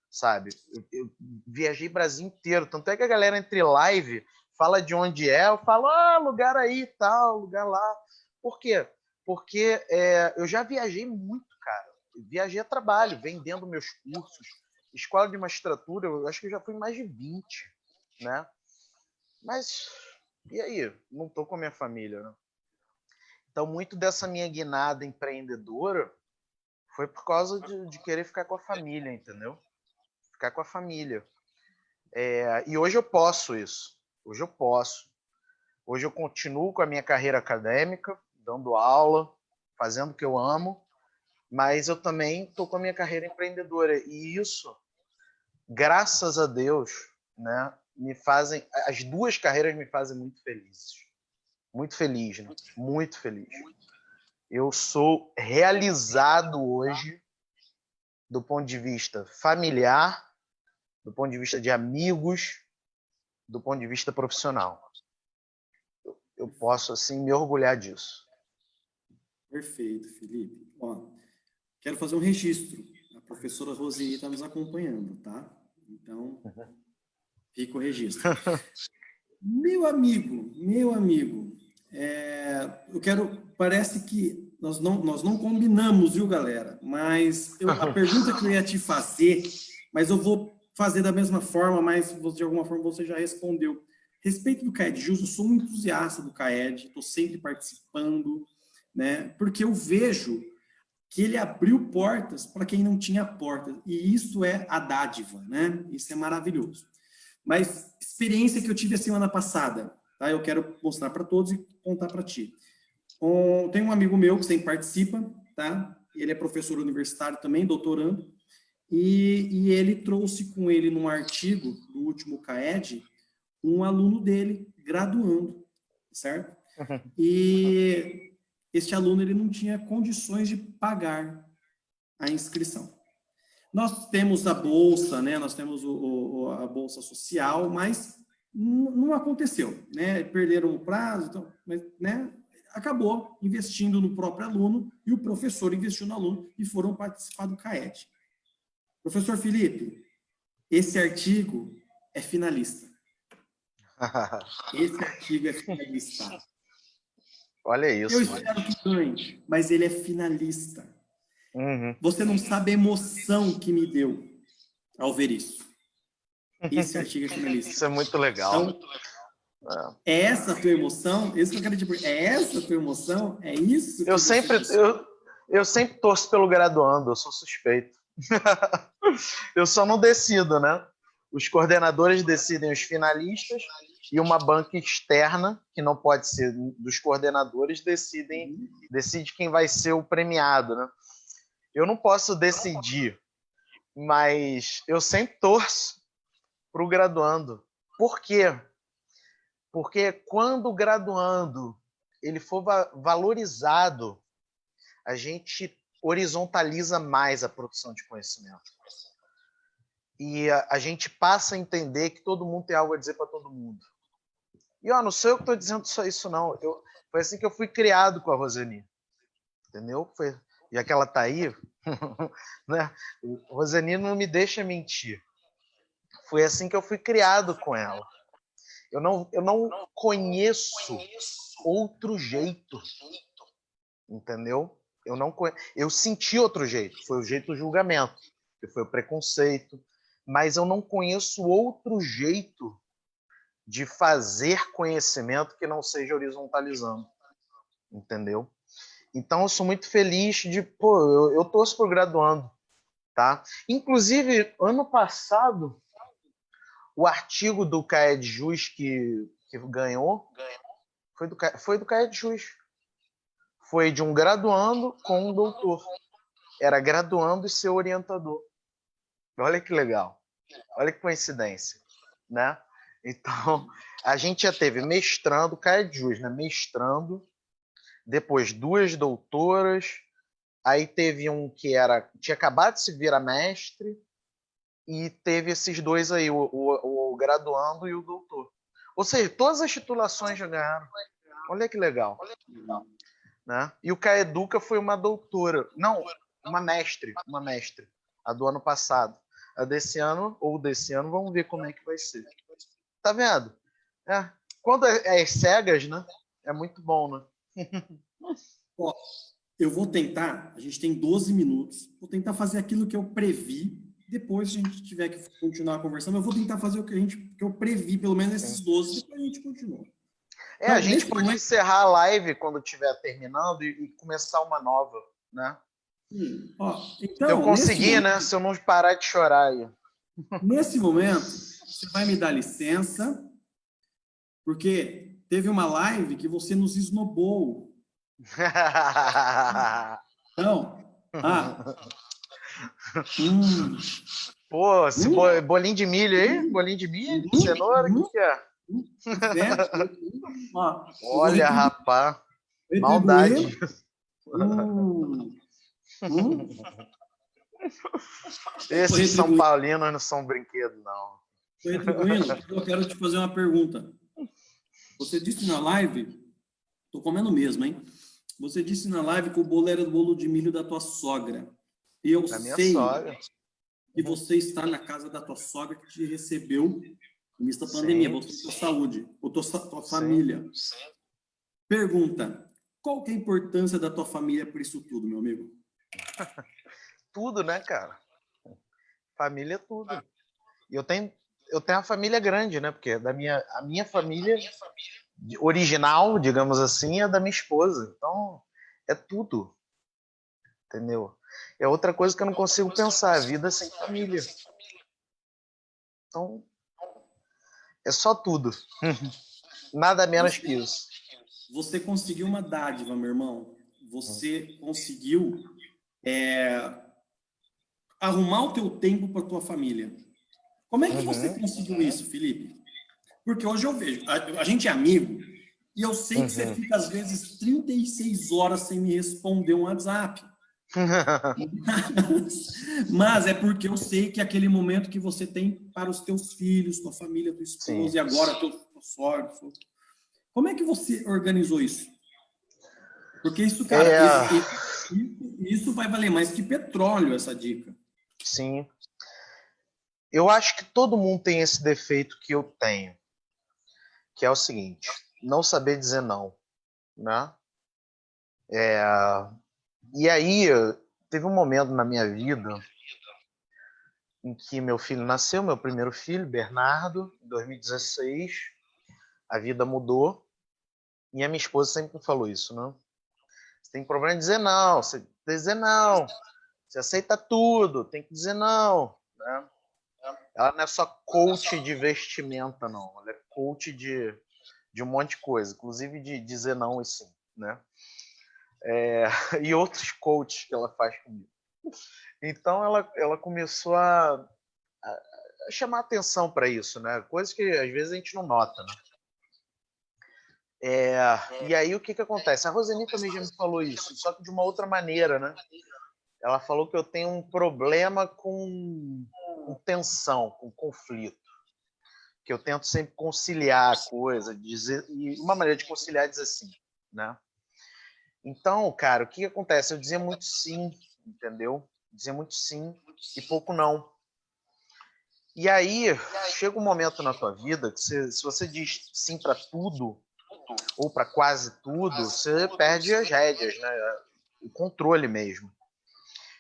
[SPEAKER 2] sabe? Eu viajei o Brasil inteiro. Tanto é que a galera entre live fala de onde é, eu falo, lugar aí, tal, lugar lá. Por quê? Porque eu já viajei muito, cara. Eu viajei a trabalho, vendendo meus cursos. Escola de magistratura, eu acho que eu já fui mais de 20, né? Mas, e aí? Não tô com a minha família, né? Então, muito dessa minha guinada empreendedora foi por causa de querer ficar com a família, entendeu? Ficar com a família. E hoje eu posso isso. Hoje eu posso. Hoje eu continuo com a minha carreira acadêmica, dando aula, fazendo o que eu amo, mas eu também estou com a minha carreira empreendedora. E isso, graças a Deus, né, as duas carreiras me fazem muito felizes. Muito feliz, né? Muito feliz. Eu sou realizado hoje do ponto de vista familiar, do ponto de vista de amigos, do ponto de vista profissional. Eu posso, assim, me orgulhar disso.
[SPEAKER 1] Perfeito, Felipe. Ó, quero fazer um registro. A professora Roseli está nos acompanhando, tá? Então, fica o registro. Meu amigo, parece que nós não combinamos, viu, galera? Mas a pergunta que eu ia te fazer, mas eu vou fazer da mesma forma, mas de alguma forma você já respondeu. Respeito do CAED Jus, eu sou um entusiasta do CAED, estou sempre participando, né? Porque eu vejo que ele abriu portas para quem não tinha portas, e isso é a dádiva, né? Isso é maravilhoso. Mas experiência que eu tive a semana passada, tá? Eu quero mostrar para todos e contar para ti. Tem um amigo meu que sempre participa, tá? Ele é professor universitário também, doutorando, e ele trouxe com ele num artigo do último CAED um aluno dele graduando, certo? E este aluno ele não tinha condições de pagar a inscrição. Nós temos a bolsa, né? Nós temos a bolsa social, mas não aconteceu, né? Perderam o prazo, então, mas, né? Acabou investindo no próprio aluno e o professor investiu no aluno e foram participar do CAED. Professor Felipe, esse artigo é finalista. Esse artigo é finalista.
[SPEAKER 2] Olha isso.
[SPEAKER 1] Eu espero que ganhe, mas ele é finalista. Você não sabe a emoção que me deu ao ver isso. Esse artigo é finalista.
[SPEAKER 2] Isso é muito legal.
[SPEAKER 1] Então, é essa a tua emoção? Isso que eu quero te perguntar. É essa a tua emoção? É isso que
[SPEAKER 2] eu sempre torço pelo graduando, eu sou suspeito. Eu só não decido, né? Os coordenadores decidem os finalistas e uma banca externa, que não pode ser dos coordenadores, decide quem vai ser o premiado, né? Eu não posso decidir, mas eu sempre torço para o graduando. Por quê? Porque quando o graduando ele for valorizado, a gente horizontaliza mais a produção de conhecimento. E a gente passa a entender que todo mundo tem algo a dizer para todo mundo. E não sou eu que estou dizendo só isso, não. Foi assim que eu fui criado com a Roseli. Entendeu? Já que ela está aí, Né? Roseni não me deixa mentir. Foi assim que eu fui criado com ela. Eu não conheço outro jeito, entendeu? Eu senti outro jeito, foi o jeito do julgamento, que foi o preconceito, mas eu não conheço outro jeito de fazer conhecimento que não seja horizontalizando, entendeu? Então eu sou muito feliz de, pô, eu torço pro graduando, tá? Inclusive, ano passado, o artigo do CAED Jus que ganhou foi do CAED Jus. Foi de um graduando com um doutor. Era graduando e seu orientador. Olha que legal. Olha que coincidência, né? Então, a gente já teve mestrando, CAED Jus, né? Mestrando, depois duas doutoras, aí teve um que tinha acabado de se virar mestre, e teve esses dois aí, o graduando e o doutor. Ou seja, todas as titulações já ganharam. Olha que legal. Né? E o Caeduca foi uma doutora. Não, uma mestre. A do ano passado. A desse ano, vamos ver como é que vai ser. Tá vendo? Quando é cegas, né? É muito bom, né?
[SPEAKER 1] Ó, eu vou tentar, a gente tem 12 minutos, vou tentar fazer aquilo que eu previ. Depois, se a gente tiver que continuar conversando, eu vou tentar fazer o que eu previ, pelo menos esses 12, depois a gente continua.
[SPEAKER 2] A
[SPEAKER 1] Então,
[SPEAKER 2] gente pode encerrar a live quando estiver terminando e começar uma nova, né?
[SPEAKER 1] Sim. Ó, então,
[SPEAKER 2] se eu conseguir, né? Se eu não parar de chorar aí.
[SPEAKER 1] Nesse momento, você vai me dar licença, porque teve uma live que você nos esnobou. Então,
[SPEAKER 2] Pô, esse bolinho de milho aí? Bolinho de milho? Cenoura? O que é? Olha, rapaz. Maldade. Esses São Paulinos não são brinquedo, não.
[SPEAKER 1] Retribuindo, eu quero te fazer uma pergunta. Você disse na live, tô comendo mesmo, hein? Você disse na live que o bolo era do bolo de milho da tua sogra. E eu sei que você está na casa da tua sogra que te recebeu nesta pandemia, você e tua saúde, ou tua família. Pergunta, qual que é a importância da tua família por isso tudo, meu amigo?
[SPEAKER 2] Tudo, né, cara? Família é tudo. E eu tenho uma família grande, né? Porque a minha família original, digamos assim, é da minha esposa. Então, é tudo. Entendeu? É outra coisa que eu não consigo pensar, a vida sem família. Então, é só tudo. Nada menos que isso.
[SPEAKER 1] Você conseguiu uma dádiva, meu irmão. Você conseguiu arrumar o teu tempo para tua família. Como é que você conseguiu isso, Felipe? Porque hoje eu vejo, a gente é amigo, e eu sei que você fica, às vezes, 36 horas sem me responder um WhatsApp. Mas é porque eu sei que é aquele momento que você tem para os teus filhos, tua família, tua esposa, e agora teu sogra. Como é que você organizou isso? Porque isso, cara, isso vai valer mais que petróleo, essa dica.
[SPEAKER 2] Sim. Eu acho que todo mundo tem esse defeito que eu tenho, que é o seguinte, não saber dizer não, né? E aí, teve um momento na minha vida em que meu filho nasceu, meu primeiro filho, Bernardo, em 2016, a vida mudou, e a minha esposa sempre falou isso, né? Você tem problema de dizer não, você tem que dizer não, você aceita tudo, tem que dizer não, né? Ela não é só coach de vestimenta, não. Ela é coach de um monte de coisa, inclusive de dizer não e sim, né? E outros coaches que ela faz comigo. Então ela começou a chamar atenção para isso, né? Coisas que às vezes a gente não nota, né? E aí o que acontece? A Roseni também já me falou isso, só que de uma outra maneira, né? Ela falou que eu tenho um problema com tensão, com conflito. Que eu tento sempre conciliar a coisa, dizer, e uma maneira de conciliar é dizer sim, né? Então, cara, o que acontece? Eu dizia muito sim, entendeu? Dizer muito sim e pouco não. E aí, chega um momento na tua vida que se você diz sim para tudo, ou para quase tudo, você perde as rédeas, né? O controle mesmo.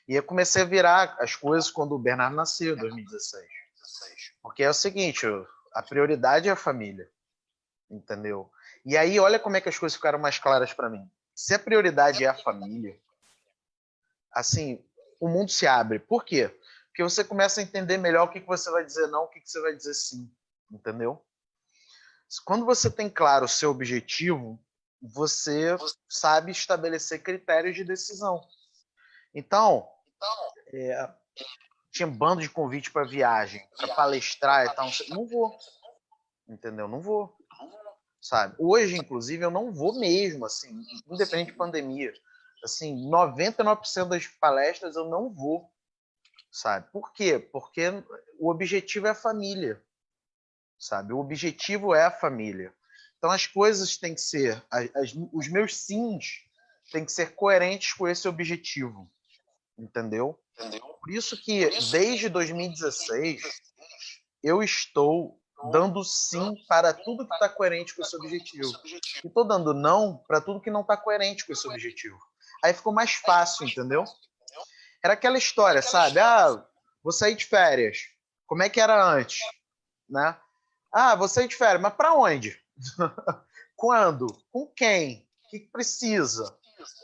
[SPEAKER 2] E eu comecei a virar as coisas quando o Bernardo nasceu, em 2016. Porque é o seguinte, a prioridade é a família, entendeu? E aí, olha como é que as coisas ficaram mais claras para mim. Se a prioridade é a família, assim, o mundo se abre. Por quê? Porque você começa a entender melhor o que você vai dizer não, o que você vai dizer sim, entendeu? Quando você tem claro o seu objetivo, você sabe estabelecer critérios de decisão. Então, tinha um bando de convite para viagem, para palestrar e tal. Não vou, entendeu? Não vou, sabe? Hoje, inclusive, eu não vou mesmo, assim, independente de pandemia. Assim, 99% das palestras eu não vou, sabe? Por quê? Porque o objetivo é a família, sabe? O objetivo é a família. Então as coisas têm que ser, os meus sims têm que ser coerentes com esse objetivo, entendeu? Por isso que desde 2016 eu estou dando sim para tudo que está coerente com esse objetivo. E estou dando não para tudo que não está coerente com esse objetivo. Aí ficou mais fácil, entendeu? Era aquela história, sabe? Ah, vou sair de férias. Como é que era antes, né? Ah, vou sair de férias, mas para onde? Quando? Com quem? O que precisa?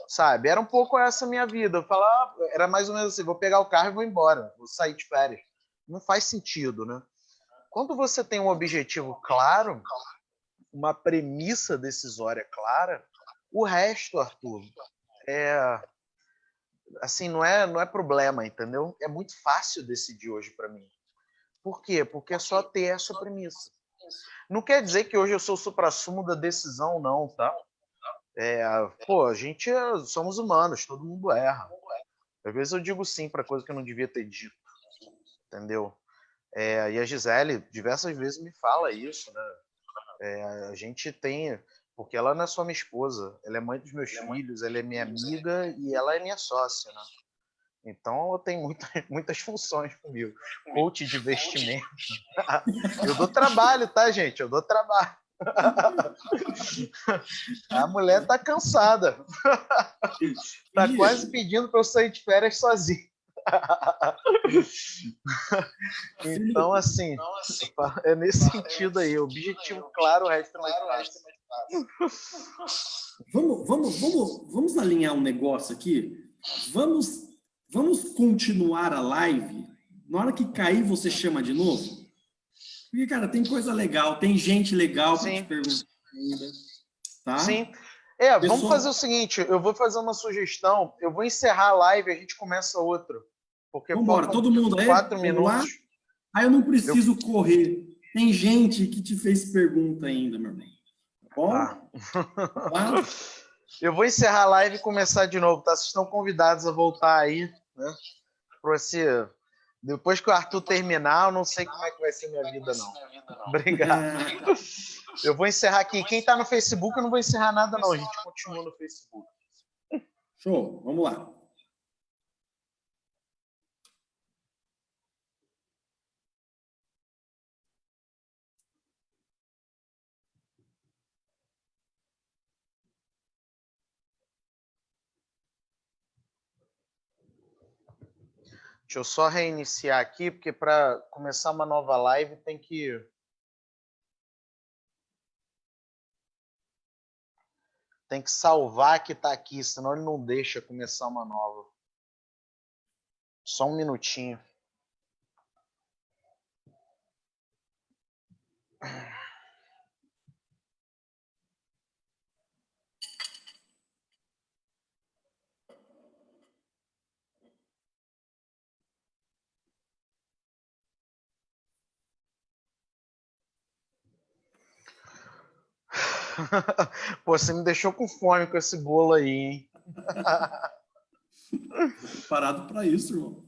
[SPEAKER 2] Sabe? Era um pouco essa minha vida. Eu falava, era mais ou menos assim, vou pegar o carro e vou embora, vou sair de férias. Não faz sentido, né? Quando você tem um objetivo claro, uma premissa decisória clara, o resto, Arthur, é assim, não é problema, entendeu? É muito fácil decidir hoje para mim. Por quê? Porque é só ter essa premissa. Não quer dizer que hoje eu sou o suprassumo da decisão, não, tá? Pô, a gente somos humanos, todo mundo erra. Às vezes eu digo sim para coisa que eu não devia ter dito, entendeu? E a Gisele diversas vezes me fala isso, né? A gente tem, porque ela não é só minha esposa, ela é mãe dos meus filhos, ela é minha amiga e ela é minha sócia, né? Então ela tem muitas funções comigo. Coach de investimento. Eu dou trabalho, tá, gente? Eu dou trabalho. A mulher tá cansada. Tá quase pedindo para eu sair de férias sozinho. Então, assim, é nesse sentido aí. Objetivo claro, o resto é mais fácil.
[SPEAKER 1] Vamos alinhar um negócio aqui? Vamos continuar a live. Na hora que cair, você chama de novo? Porque, cara, tem coisa legal, tem gente legal para te
[SPEAKER 2] Sim,
[SPEAKER 1] perguntar ainda, tá?
[SPEAKER 2] sim. Vamos fazer o
[SPEAKER 1] Pessoal,
[SPEAKER 2] seguinte, eu vou fazer uma sugestão, eu vou encerrar a live e a gente começa outra. Porque
[SPEAKER 1] vamos embora.
[SPEAKER 2] faltam
[SPEAKER 1] Todo mundo aí?
[SPEAKER 2] 4
[SPEAKER 1] Vamos lá?
[SPEAKER 2] minutos.
[SPEAKER 1] Aí eu não
[SPEAKER 2] Eu...
[SPEAKER 1] preciso correr. Tem gente que te fez pergunta ainda, meu irmão. Tá
[SPEAKER 2] Tá.
[SPEAKER 1] bom? Vamos lá?
[SPEAKER 2] Eu vou encerrar a live e começar de novo, tá? Vocês estão convidados a voltar aí, né? Para esse... Depois que o Arthur terminar, eu não sei como é que vai ser minha vida, não. Obrigado. Eu vou encerrar aqui. Quem está no Facebook, eu não vou encerrar nada, não. A gente continua no Facebook.
[SPEAKER 1] Show, vamos lá.
[SPEAKER 2] Deixa eu só reiniciar aqui, porque para começar uma nova live tem que salvar que está aqui, senão ele não deixa começar uma nova. Só um minutinho. Pô, você me deixou com fome com esse bolo aí, hein?
[SPEAKER 1] Parado para isso, irmão.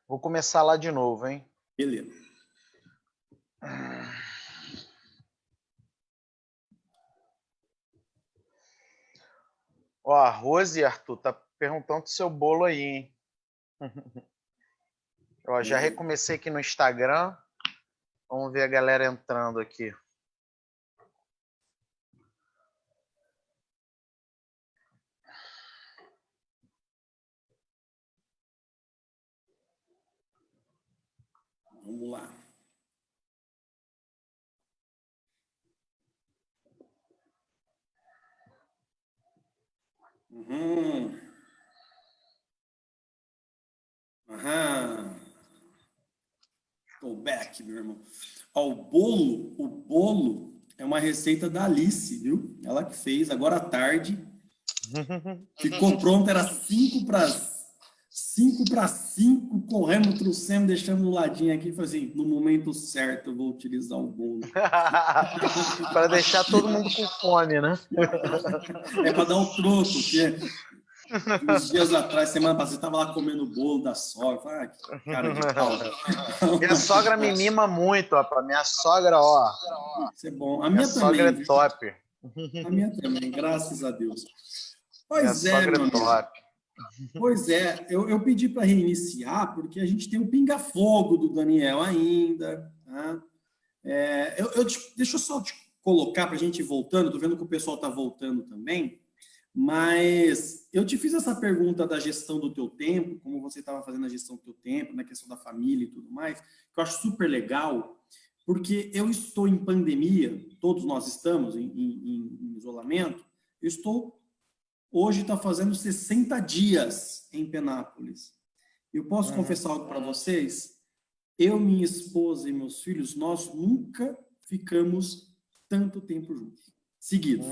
[SPEAKER 2] Vou começar lá de novo, hein?
[SPEAKER 1] Beleza.
[SPEAKER 2] Ó, a Rose, Arthur, tá perguntando do seu bolo aí, hein? Ó, já recomecei aqui no Instagram. Vamos ver a galera entrando aqui.
[SPEAKER 1] Vamos lá. Aham. Tô back, meu irmão. Ó, o bolo é uma receita da Alice, viu? Ela que fez agora à tarde. Ficou pronto, era 5 para 5, corremos, trouxemos, deixamos no ladinho aqui, falei assim, no momento certo eu vou utilizar o bolo.
[SPEAKER 2] Para deixar todo mundo com fome, né?
[SPEAKER 1] É para dar o troco, porque uns dias atrás, semana passada, você estava lá comendo o bolo da sogra. Que cara de pau.
[SPEAKER 2] Minha sogra me mima muito, rapaz. Minha sogra, ó.
[SPEAKER 1] Isso é bom. A
[SPEAKER 2] Minha
[SPEAKER 1] minha
[SPEAKER 2] sogra
[SPEAKER 1] também.
[SPEAKER 2] é top.
[SPEAKER 1] A minha também, graças a Deus.
[SPEAKER 2] Minha
[SPEAKER 1] Pois é,
[SPEAKER 2] sogra
[SPEAKER 1] meu
[SPEAKER 2] é
[SPEAKER 1] amigo.
[SPEAKER 2] top.
[SPEAKER 1] Pois é, eu pedi para reiniciar, porque a gente tem o pinga-fogo do Daniel ainda. Tá? Deixa eu só te colocar para a gente ir voltando, estou vendo que o pessoal está voltando também, mas eu te fiz essa pergunta da gestão do teu tempo, como você estava fazendo a gestão do teu tempo, na questão da família e tudo mais, que eu acho super legal, porque eu estou em pandemia, todos nós estamos em isolamento, eu estou, hoje está fazendo 60 dias em Penápolis. Eu posso confessar algo para vocês? Eu, minha esposa e meus filhos, nós nunca ficamos tanto tempo juntos, seguidos,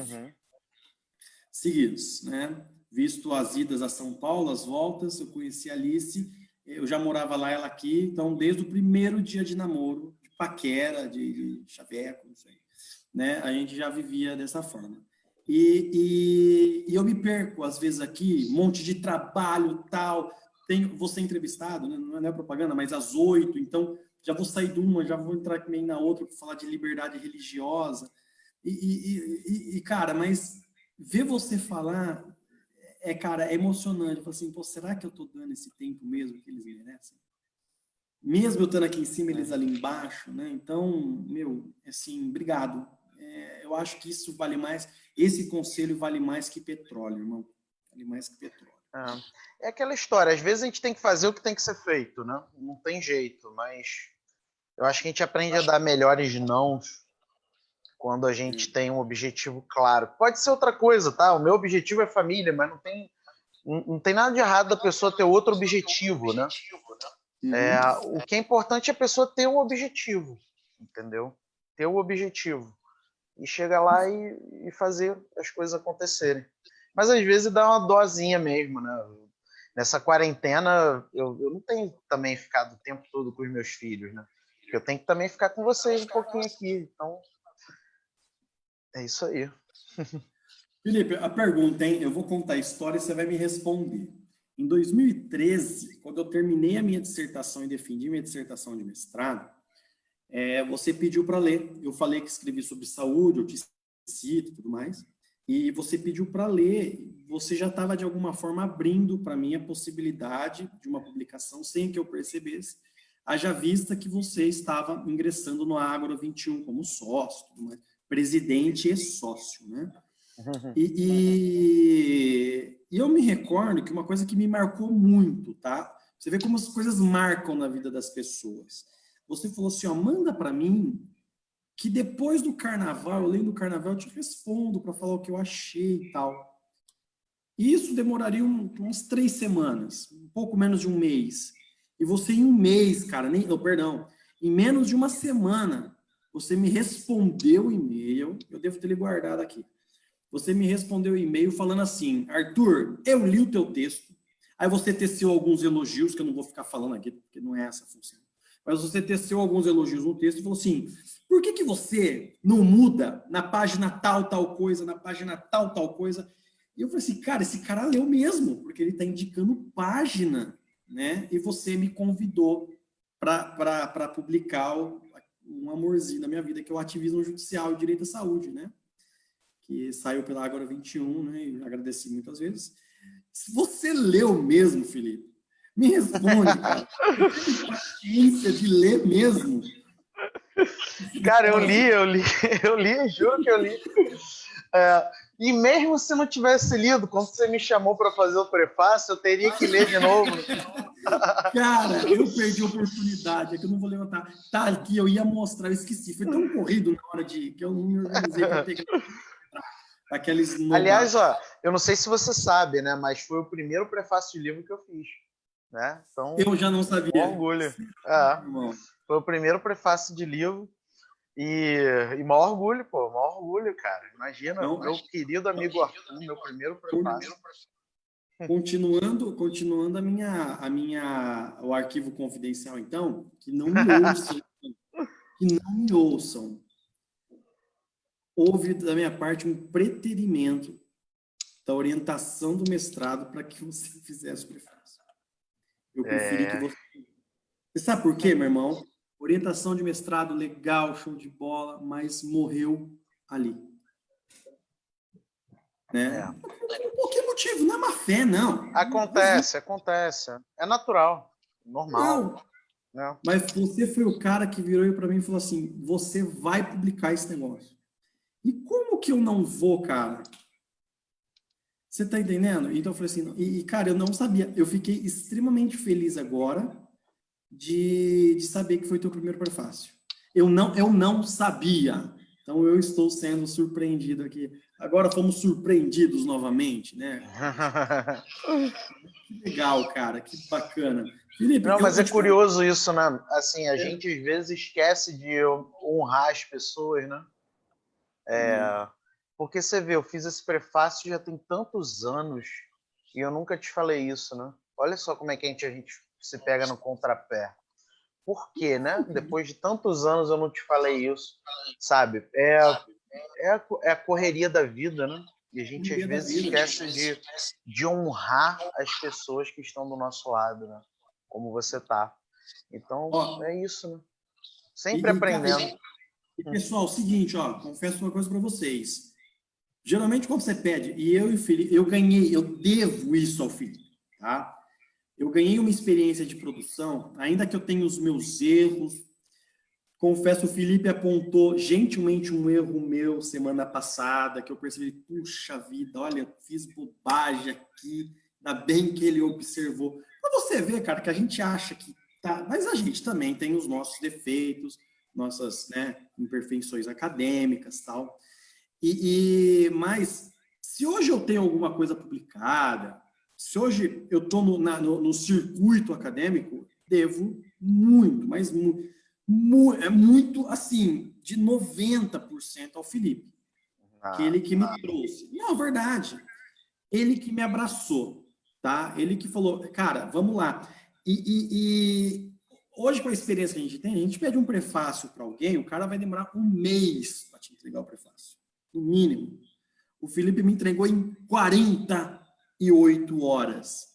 [SPEAKER 1] né? Visto as idas a São Paulo, as voltas, eu conheci a Alice, eu já morava lá, ela aqui, então desde o primeiro dia de namoro, de paquera, de chaveco, não sei, né? A gente já vivia dessa forma. E eu me perco, às vezes, aqui, um monte de trabalho, tal, vou ser entrevistado, né? Não é propaganda, mas às 8, então já vou sair de uma, já vou entrar também na outra para falar de liberdade religiosa. Cara, mas ver você falar, cara, é emocionante. Eu falo assim, pô, será que eu estou dando esse tempo mesmo que eles merecem? Mesmo eu estando aqui em cima, eles ali embaixo, né? Então, meu, assim, obrigado. Eu acho que isso vale mais, esse conselho vale mais que petróleo, irmão. Vale mais que petróleo.
[SPEAKER 2] É aquela história, às vezes a gente tem que fazer o que tem que ser feito, né? Não tem jeito, mas eu acho que a gente aprende a dar melhores nãos quando a gente tem um objetivo claro. Pode ser outra coisa, tá? O meu objetivo é família, mas não tem nada de errado da pessoa ter outro objetivo, né? O que é importante é a pessoa ter um objetivo, entendeu? Ter um objetivo. E chegar lá e fazer as coisas acontecerem. Mas às vezes dá uma dosinha mesmo, né? Nessa quarentena, eu não tenho também ficado o tempo todo com os meus filhos, né? Porque eu tenho que também ficar com vocês um pouquinho aqui. Então, é isso aí.
[SPEAKER 1] Felipe, a pergunta, hein? Eu vou contar a história e você vai me responder. Em 2013, quando eu terminei a minha dissertação e defendi minha dissertação de mestrado, você pediu para ler. Eu falei que escrevi sobre saúde, eu te cito e tudo mais, e você pediu para ler. Você já estava, de alguma forma, abrindo para mim a possibilidade de uma publicação sem que eu percebesse, haja vista que você estava ingressando no Ágora 21 como sócio, tudo mais, presidente e sócio, né? E eu me recordo que uma coisa que me marcou muito, tá? Você vê como as coisas marcam na vida das pessoas. Você falou assim, ó, manda para mim que depois do carnaval, além do carnaval, eu te respondo para falar o que eu achei e tal. E isso demoraria umas 3 semanas, um pouco menos de um mês. E você em um mês, cara, em menos de uma semana, você me respondeu o e-mail, eu devo ter ele guardado aqui. Você me respondeu o e-mail falando assim, Arthur, eu li o teu texto, aí você teceu alguns elogios, que eu não vou ficar falando aqui, porque não é essa a função. Mas você teceu alguns elogios no texto e falou assim, por que você não muda na página tal coisa, na página tal coisa? E eu falei assim, cara, esse cara leu mesmo, porque ele está indicando página, né? E você me convidou para publicar um amorzinho na minha vida, que é o ativismo judicial e direito à saúde, né? Que saiu pela Agora 21, né? E agradeci muitas vezes. Se você leu mesmo, Felipe, me responde, cara. Você tem paciência de ler mesmo?
[SPEAKER 2] Cara, eu li, juro que eu li. E mesmo se não tivesse lido, quando você me chamou para fazer o prefácio, eu teria que ler de novo.
[SPEAKER 1] Cara, eu perdi a oportunidade, é que eu não vou levantar. Tá aqui, eu ia mostrar, eu esqueci. Foi tão corrido na hora que eu não me organizei para pegar aqueles
[SPEAKER 2] Aliás, ó, eu não sei se você sabe, né? Mas foi o primeiro prefácio de livro que eu fiz, né? Então,
[SPEAKER 1] eu já não sabia.
[SPEAKER 2] Um orgulho. Foi o primeiro prefácio de livro e maior orgulho, pô, maior orgulho, cara. Imagina, então, meu querido amigo Arthur, meu primeiro prefácio.
[SPEAKER 1] Continuando o arquivo confidencial, então, que não me ouçam. Houve da minha parte um preterimento da orientação do mestrado para que você fizesse o prefácio. Eu preferi que você... Você sabe por quê, meu irmão? Orientação de mestrado, legal, show de bola, mas morreu ali. Né? Por que motivo? Não é má fé, não.
[SPEAKER 2] Acontece. É natural, normal.
[SPEAKER 1] Não. Mas você foi o cara que virou para mim e falou assim, você vai publicar esse negócio. E como que eu não vou, cara? Você tá entendendo? Então eu falei assim, cara, eu não sabia. Eu fiquei extremamente feliz agora de saber que foi teu primeiro prefácio. Eu não sabia. Então eu estou sendo surpreendido aqui. Agora fomos surpreendidos novamente, né? Que legal, cara, que bacana. Felipe,
[SPEAKER 2] não, mas é curioso isso, né? Assim, a gente às vezes esquece de honrar as pessoas, né? Porque você vê, eu fiz esse prefácio já tem tantos anos e eu nunca te falei isso, né? Olha só como é que a gente se pega no contrapé. Por quê, né? Depois de tantos anos eu não te falei isso, sabe? É a correria da vida, né? E a gente às vezes esquece de honrar as pessoas que estão do nosso lado, né? Como você tá. Então, é isso, né? Sempre aprendendo.
[SPEAKER 1] E, pessoal, seguinte, ó, confesso uma coisa para vocês. Geralmente, quando você pede, e eu e o Felipe, eu devo isso ao Felipe, tá? Eu ganhei uma experiência de produção, ainda que eu tenha os meus erros. Confesso, o Felipe apontou gentilmente um erro meu semana passada, que eu percebi, puxa vida, olha, fiz bobagem aqui, ainda bem que ele observou. Para você ver, cara, que a gente acha que tá, mas a gente também tem os nossos defeitos, nossas, né, imperfeições acadêmicas, tal. Mas se hoje eu tenho alguma coisa publicada, se hoje eu estou no circuito acadêmico, devo muito, mas é muito, assim, de 90% ao Felipe. Que ele que me trouxe. E é verdade. Ele que me abraçou, tá? Ele que falou, cara, vamos lá. E hoje, com a experiência que a gente tem, a gente pede um prefácio para alguém, o cara vai demorar um mês para te entregar o prefácio. No mínimo. O Felipe me entregou em 48 horas.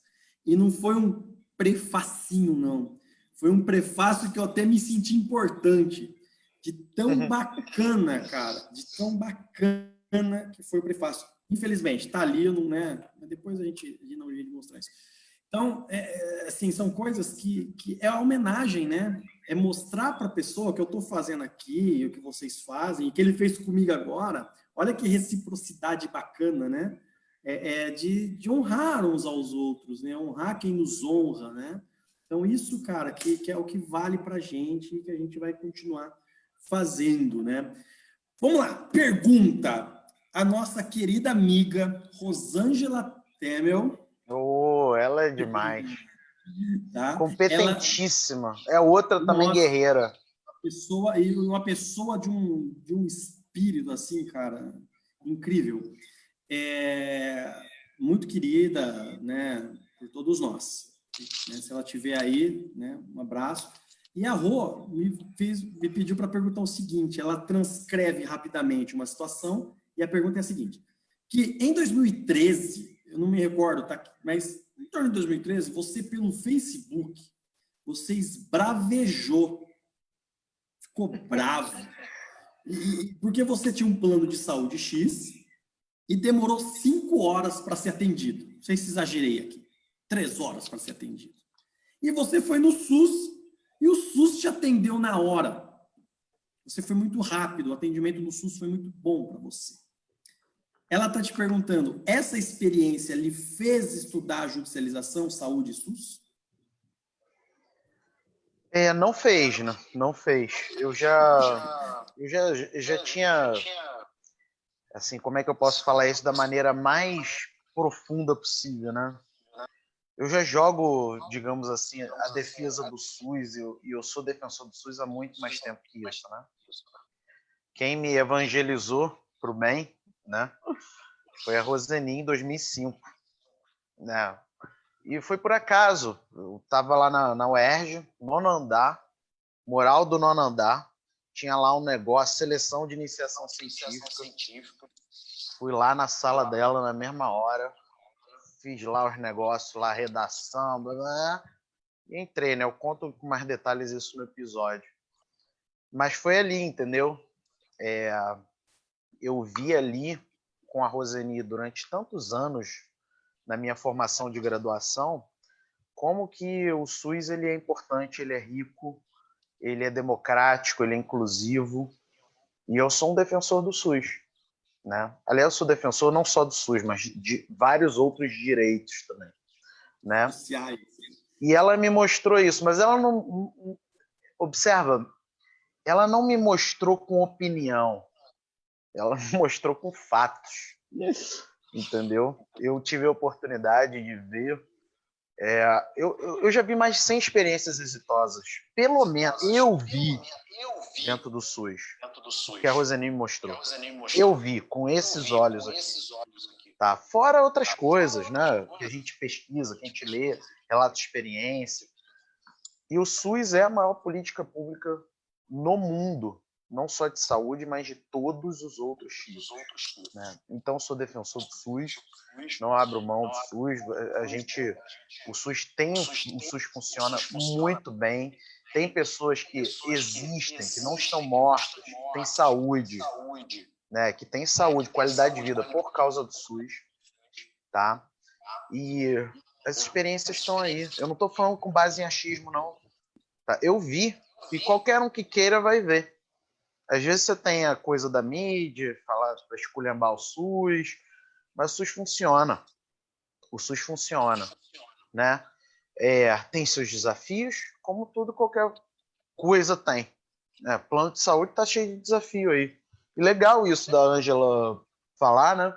[SPEAKER 1] E não foi um prefacinho, não. Foi um prefácio que eu até me senti importante. De tão bacana, cara. De tão bacana que foi o prefácio. Infelizmente, tá ali, não é? Mas depois a gente não vai mostrar isso. Então, assim, são coisas que é a homenagem, né? É mostrar para a pessoa que eu estou fazendo aqui, o que vocês fazem, e que ele fez comigo agora. Olha que reciprocidade bacana, né? De honrar uns aos outros, né? Honrar quem nos honra, né? Então, isso, cara, que é o que vale para a gente e que a gente vai continuar fazendo, né? Vamos lá, pergunta. A nossa querida amiga Rosângela Temel.
[SPEAKER 2] Ela é demais.
[SPEAKER 1] Tá?
[SPEAKER 2] Competentíssima. É outra também guerreira.
[SPEAKER 1] Uma pessoa de um espírito, assim, cara, incrível. Muito querida, né, por todos nós. Né? Se ela estiver aí, né, um abraço. E a Rô me pediu para perguntar o seguinte, ela transcreve rapidamente uma situação, e a pergunta é a seguinte, que em 2013, eu não me recordo, tá, mas em torno de 2013, você pelo Facebook, você esbravejou ficou bravo. Porque você tinha um plano de saúde X e demorou 5 horas para ser atendido. Não sei se exagerei aqui. 3 horas para ser atendido. E você foi no SUS e o SUS te atendeu na hora. Você foi muito rápido, o atendimento no SUS foi muito bom para você. Ela está te perguntando, essa experiência lhe fez estudar a judicialização, saúde e SUS?
[SPEAKER 2] Não fez, né? Não fez. Eu já tinha, assim, como é que eu posso falar isso da maneira mais profunda possível, né? Eu já jogo, digamos assim, a defesa do SUS, e eu sou defensor do SUS há muito mais tempo que isso, né? Quem me evangelizou para o bem, né, foi a Roseni em 2005, né? E foi por acaso, eu estava lá na UERJ, nono andar, moral do nono andar, tinha lá um negócio, seleção de iniciação científica. Fui lá na sala dela na mesma hora, fiz lá os negócios, lá redação, blá, blá, e entrei, né? Eu conto com mais detalhes isso no episódio. Mas foi ali, entendeu? Eu vi ali com a Roseni durante tantos anos na minha formação de graduação, como que o SUS ele é importante, ele é rico, ele é democrático, ele é inclusivo, e eu sou um defensor do SUS, né? Aliás, eu sou defensor não só do SUS, mas de vários outros direitos também, né? E ela me mostrou isso, mas ela não... Observa, ela não me mostrou com opinião, ela me mostrou com fatos, entendeu? Eu tive a oportunidade de ver. Eu já vi mais de 100 experiências exitosas. Pelo menos eu vi dentro do SUS que a Roseni me mostrou. Eu vi com esses olhos aqui. Tá? Fora outras coisas, né? Que a gente pesquisa, que a gente lê, relato de experiência. E o SUS é a maior política pública no mundo, não só de saúde, mas de todos os outros tipos, né? Então, sou defensor do SUS, não abro mão do SUS. O SUS funciona muito bem. Tem pessoas que existem, que não estão mortas, que têm saúde, né? Que têm saúde, qualidade de vida por causa do SUS, tá? E as experiências estão aí. Eu não estou falando com base em achismo, não. Tá? Eu vi, e qualquer um que queira vai ver. Às vezes você tem a coisa da mídia, falar para esculhambar o SUS, mas o SUS funciona. O SUS funciona, né? Tem seus desafios, como tudo, qualquer coisa tem. Plano de saúde está cheio de desafio aí. E legal isso da Ângela falar, né?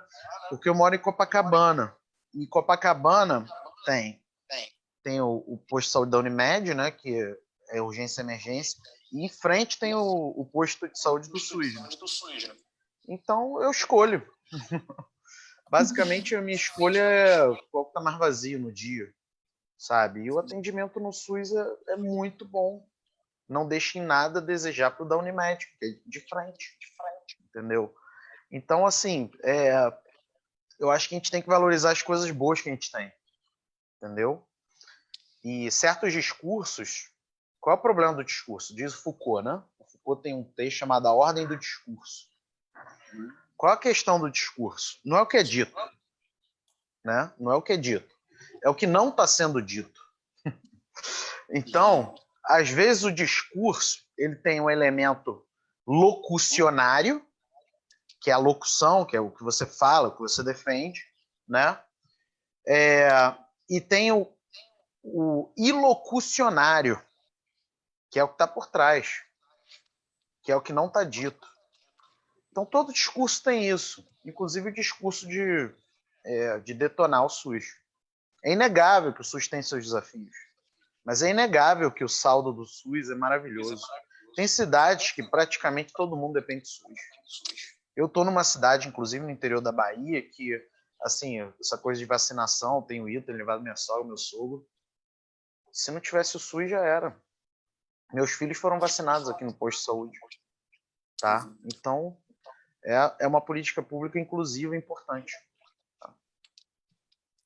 [SPEAKER 2] Porque eu moro em Copacabana. E Copacabana tem o posto de saúde da Unimed, né? Que é urgência e emergência. E em frente tem o posto de saúde do SUS, né? Então eu escolho. Basicamente a minha escolha é qual que tá mais vazio no dia, sabe? E o atendimento no SUS é muito bom. Não deixa em nada a desejar pro da Unimed, porque é de frente, entendeu? Então, assim, eu acho que a gente tem que valorizar as coisas boas que a gente tem, entendeu? E certos discursos... Qual é o problema do discurso? Diz o Foucault, né? O Foucault tem um texto chamado A Ordem do Discurso. Qual é a questão do discurso? Não é o que é dito, né? Não é o que é dito. É o que não está sendo dito. Então, às vezes o discurso ele tem um elemento locucionário, que é a locução, que é o que você fala, o que você defende, né? E tem o ilocucionário, que é o que está por trás, que é o que não está dito. Então, todo discurso tem isso, inclusive o discurso de detonar o SUS. É inegável que o SUS tem seus desafios, mas é inegável que o saldo do SUS é maravilhoso. Tem cidades que praticamente todo mundo depende do SUS. Eu estou numa cidade, inclusive no interior da Bahia, que, assim, essa coisa de vacinação, tenho ido, tenho levado minha sogra, meu sogro. Se não tivesse o SUS, já era. Meus filhos foram vacinados aqui no posto de saúde. Tá? Então, é uma política pública inclusiva e importante. Tá?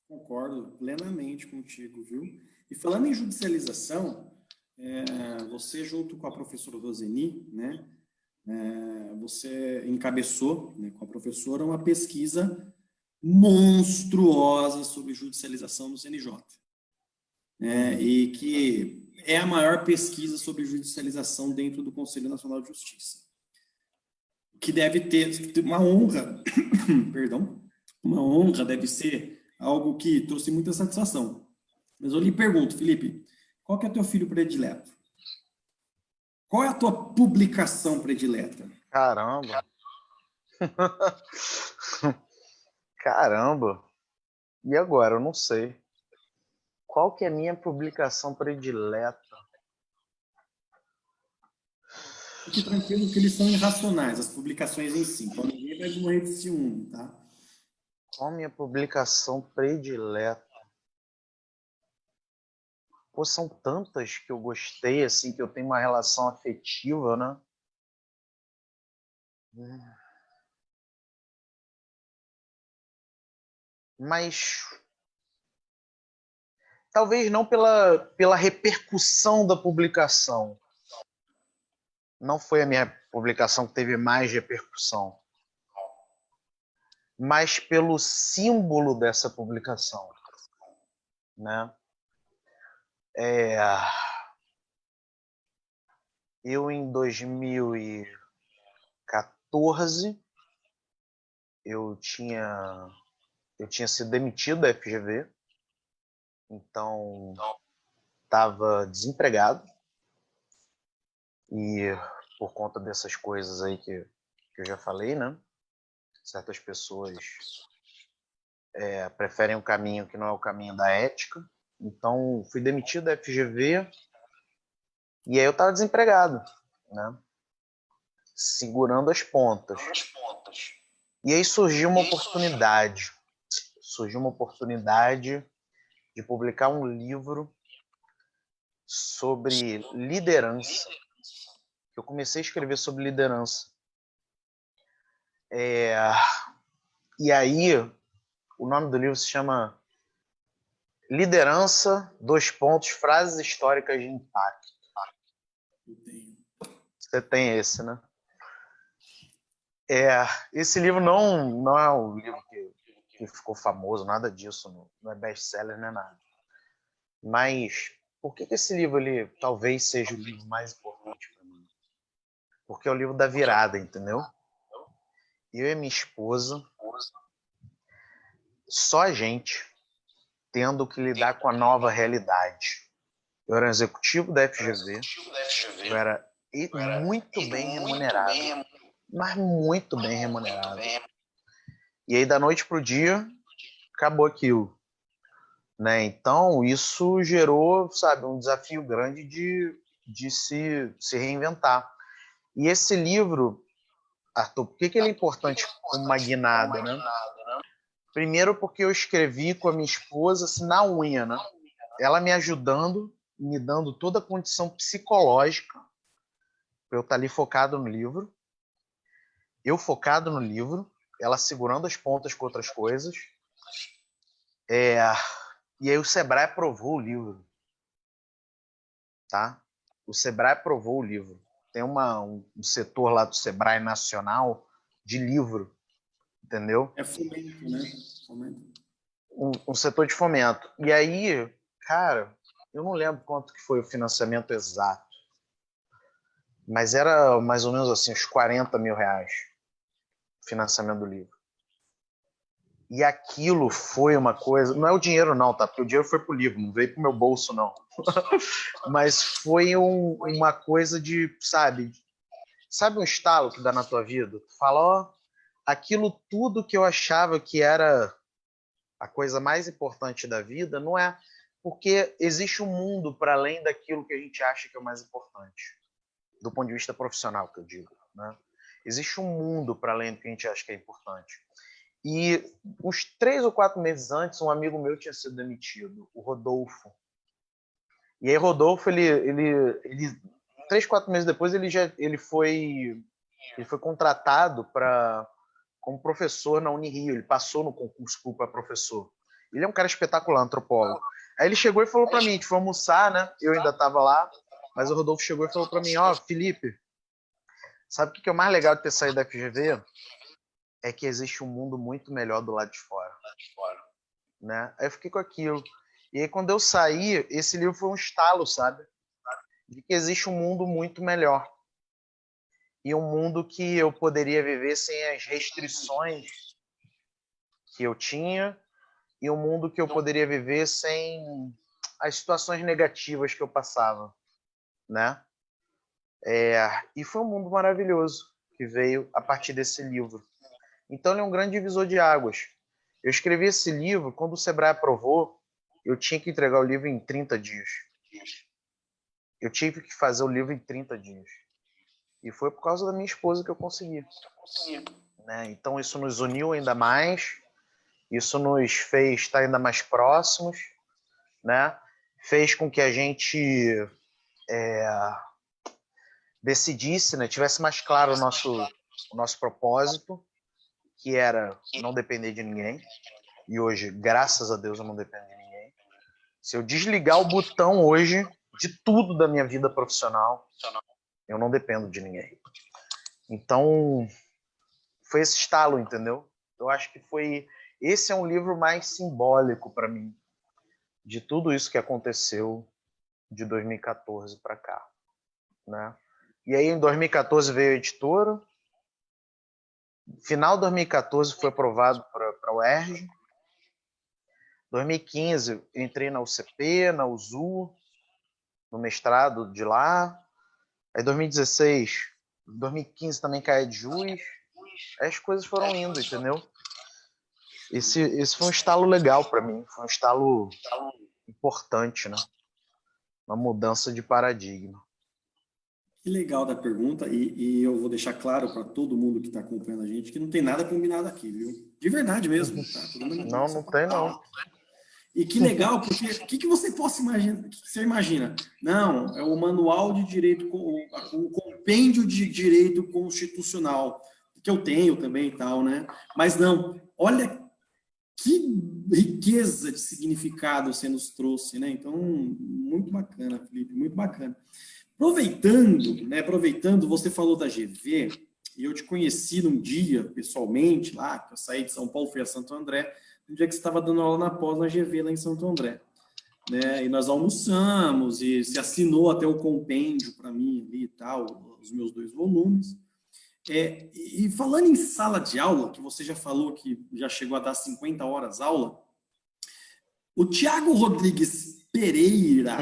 [SPEAKER 1] Concordo plenamente contigo, viu? E falando em judicialização, Você junto com a professora Roseni, né, você encabeçou, né, com a professora uma pesquisa monstruosa sobre judicialização no CNJ, né, e que é a maior pesquisa sobre judicialização dentro do Conselho Nacional de Justiça, que deve ter uma honra, perdão, uma honra, deve ser algo que trouxe muita satisfação. Mas eu lhe pergunto, Felipe, qual que é teu filho predileto? Qual é a tua publicação predileta?
[SPEAKER 2] Caramba. Caramba. E agora? Eu não sei. Qual que é a minha publicação predileta?
[SPEAKER 1] Fique tranquilo que eles são irracionais, as publicações em si. Então ninguém vai morrer de ciúme, tá?
[SPEAKER 2] Qual a minha publicação predileta? Pô, são tantas que eu gostei, assim, que eu tenho uma relação afetiva, né? Mas talvez não pela repercussão da publicação. Não foi a minha publicação que teve mais repercussão, mas pelo símbolo dessa publicação, né? Eu, em 2014, eu tinha sido demitido da FGV, então estava desempregado, e por conta dessas coisas aí que eu já falei, né? Certas pessoas preferem um caminho que não é o caminho da ética. Então, fui demitido da FGV e aí eu estava desempregado, né? Segurando as pontas. E aí surgiu uma oportunidade. Surgiu uma oportunidade de publicar um livro sobre liderança. Eu comecei a escrever sobre liderança. E aí, o nome do livro se chama Liderança, frases históricas de impacto. Você tem esse, né? Esse livro não é um livro que ficou famoso, nada disso, não é best-seller, não é nada. Mas por que esse livro ele talvez seja o livro mais importante para mim? Porque é o livro da virada, entendeu? Eu e minha esposa, só a gente, tendo que lidar com a nova realidade. Eu era um executivo da FGV, eu era muito bem remunerado, mas muito bem remunerado. E aí, da noite para o dia, acabou aquilo. Né? Então, isso gerou, sabe, um desafio grande de se reinventar. E esse livro, Arthur, por que ele é importante como uma guinada, né? Primeiro porque eu escrevi com a minha esposa assim, na unha, né? Ela me ajudando, me dando toda a condição psicológica para eu estar ali focado no livro. Eu focado no livro, ela segurando as pontas com outras coisas. E aí o Sebrae aprovou o livro. Tá? O Sebrae aprovou o livro. Tem um setor lá do Sebrae Nacional de livro, entendeu?
[SPEAKER 1] É fomento, né? Fomento.
[SPEAKER 2] Um setor de fomento. E aí, cara, eu não lembro quanto que foi o financiamento exato, mas era mais ou menos assim, uns 40 mil reais o financiamento do livro. E aquilo foi uma coisa... Não é o dinheiro não, tá? Porque o dinheiro foi pro livro, não veio pro meu bolso, não. Mas foi uma coisa de, sabe um estalo que dá na tua vida? Tu fala, ó, aquilo tudo que eu achava que era a coisa mais importante da vida, não é, porque existe um mundo para além daquilo que a gente acha que é o mais importante, do ponto de vista profissional, que eu digo, né? Existe um mundo para além do que a gente acha que é importante. E uns 3 ou 4 meses antes, um amigo meu tinha sido demitido, o Rodolfo. E aí, Rodolfo, ele 3, 4 meses depois, ele foi contratado como professor na Unirio. Ele passou no concurso para professor. Ele é um cara espetacular, antropólogo. Aí ele chegou e falou para mim, a gente foi almoçar, né? Eu ainda estava lá. Mas o Rodolfo chegou e falou para mim, ó, Felipe, sabe o que é o mais legal de ter saído da FGV? É que existe um mundo muito melhor do lado de fora. Né? Aí eu fiquei com aquilo. E aí quando eu saí, esse livro foi um estalo, sabe? De que existe um mundo muito melhor. E um mundo que eu poderia viver sem as restrições que eu tinha, e um mundo que eu poderia viver sem as situações negativas que eu passava, né? E foi um mundo maravilhoso que veio a partir desse livro. Então ele é um grande divisor de águas. Eu escrevi esse livro, quando o Sebrae aprovou, eu tinha que entregar o livro em 30 dias. Eu tive que fazer o livro em 30 dias. E foi por causa da minha esposa que eu consegui. Né? Então isso nos uniu ainda mais, isso nos fez estar ainda mais próximos, né? Fez com que a gente decidisse, né? Tivesse mais claro o nosso propósito, que era não depender de ninguém. E hoje, graças a Deus, eu não dependo de ninguém. Se eu desligar o botão hoje de tudo da minha vida profissional, eu não dependo de ninguém. Então, foi esse estalo, entendeu? Eu acho que foi... Esse é um livro mais simbólico para mim, de tudo isso que aconteceu de 2014 para cá, né? E aí, em 2014 veio a editora. Final de 2014 foi aprovado para a UERJ. 2015 entrei na UCP, na USU, no mestrado de lá. Aí 2015 também caí de juiz. Aí as coisas foram indo, entendeu? Esse foi um estalo legal para mim, foi um estalo importante, né? Uma mudança de paradigma.
[SPEAKER 1] Que legal da pergunta, e eu vou deixar claro para todo mundo que está acompanhando a gente que não tem nada combinado aqui, viu? De verdade mesmo, tá? Todo mundo
[SPEAKER 2] Não, não tem não.
[SPEAKER 1] E que legal, porque o que você possa imaginar? O que você imagina? Não, é o manual de direito, o compêndio de direito constitucional, que eu tenho também e tal, né? Mas não, olha que riqueza de significado você nos trouxe, né? Então, muito bacana, Felipe, muito bacana. Aproveitando, você falou da GV, e eu te conheci num dia, pessoalmente, lá, que eu saí de São Paulo, fui a Santo André, no dia que você estava dando aula na pós na GV, lá em Santo André. Né? E nós almoçamos, e se assinou até o compêndio para mim ali e tal, os meus 2 volumes. E falando em sala de aula, que você já falou que já chegou a dar 50 horas aula, o Tiago Rodrigues Pereira...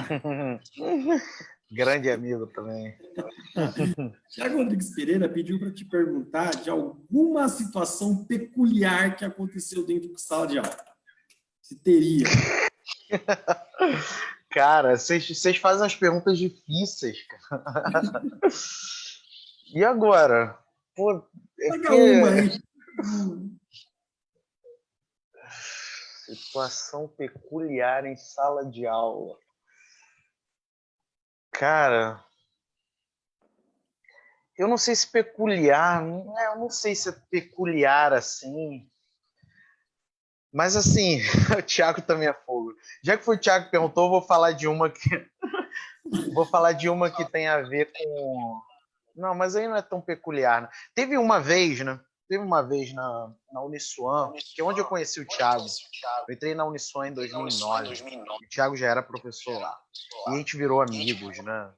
[SPEAKER 2] Grande amigo também.
[SPEAKER 1] Tiago Rodrigues Pereira pediu para te perguntar de alguma situação peculiar que aconteceu dentro de sala de aula. Se teria.
[SPEAKER 2] Cara, vocês fazem as perguntas difíceis, cara. E agora? Pô, é
[SPEAKER 1] Pega uma aí.
[SPEAKER 2] Situação peculiar em sala de aula. Cara, eu não sei se peculiar, eu não sei se é peculiar assim. Mas assim, o Thiago também é fogo. Já que foi o Thiago que perguntou, eu vou falar de uma que tem a ver com... Não, mas aí não é tão peculiar, né? Teve uma vez, né? Teve uma vez na Uniswan, que é onde eu conheci o Thiago. Eu entrei na Uniswan em 2009. O Thiago já era professor lá. E a gente virou amigos, né?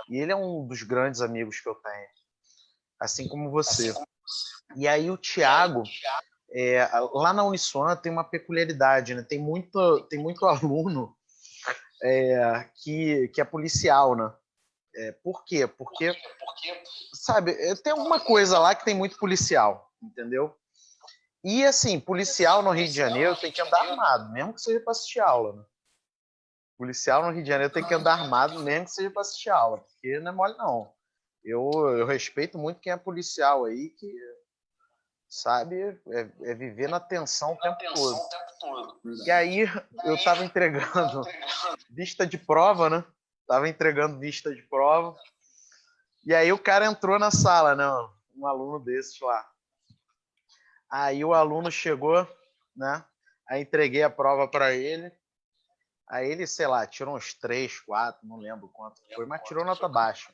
[SPEAKER 2] E ele é um dos grandes amigos que eu tenho. Assim como você. E aí o Thiago, lá na Uniswan tem uma peculiaridade, né? Tem muito aluno que é policial, né? Por quê? Porque, sabe, tem alguma coisa lá que tem muito policial, entendeu? E, assim, policial no Rio de Janeiro tem que andar armado, mesmo que seja para assistir aula, né? Policial no Rio de Janeiro tem que andar armado, mesmo que seja para assistir aula, porque não é mole, não. Eu respeito muito quem é policial aí, que, sabe, é viver na tensão o tempo todo. E aí, eu tava entregando vista de prova, né? Tava entregando vista de prova. E aí o cara entrou na sala, né? Um aluno desses lá. Aí o aluno chegou, né? Aí entreguei a prova para ele. Aí ele, sei lá, tirou uns 3, 4, não lembro quanto foi, mas tirou nota baixa.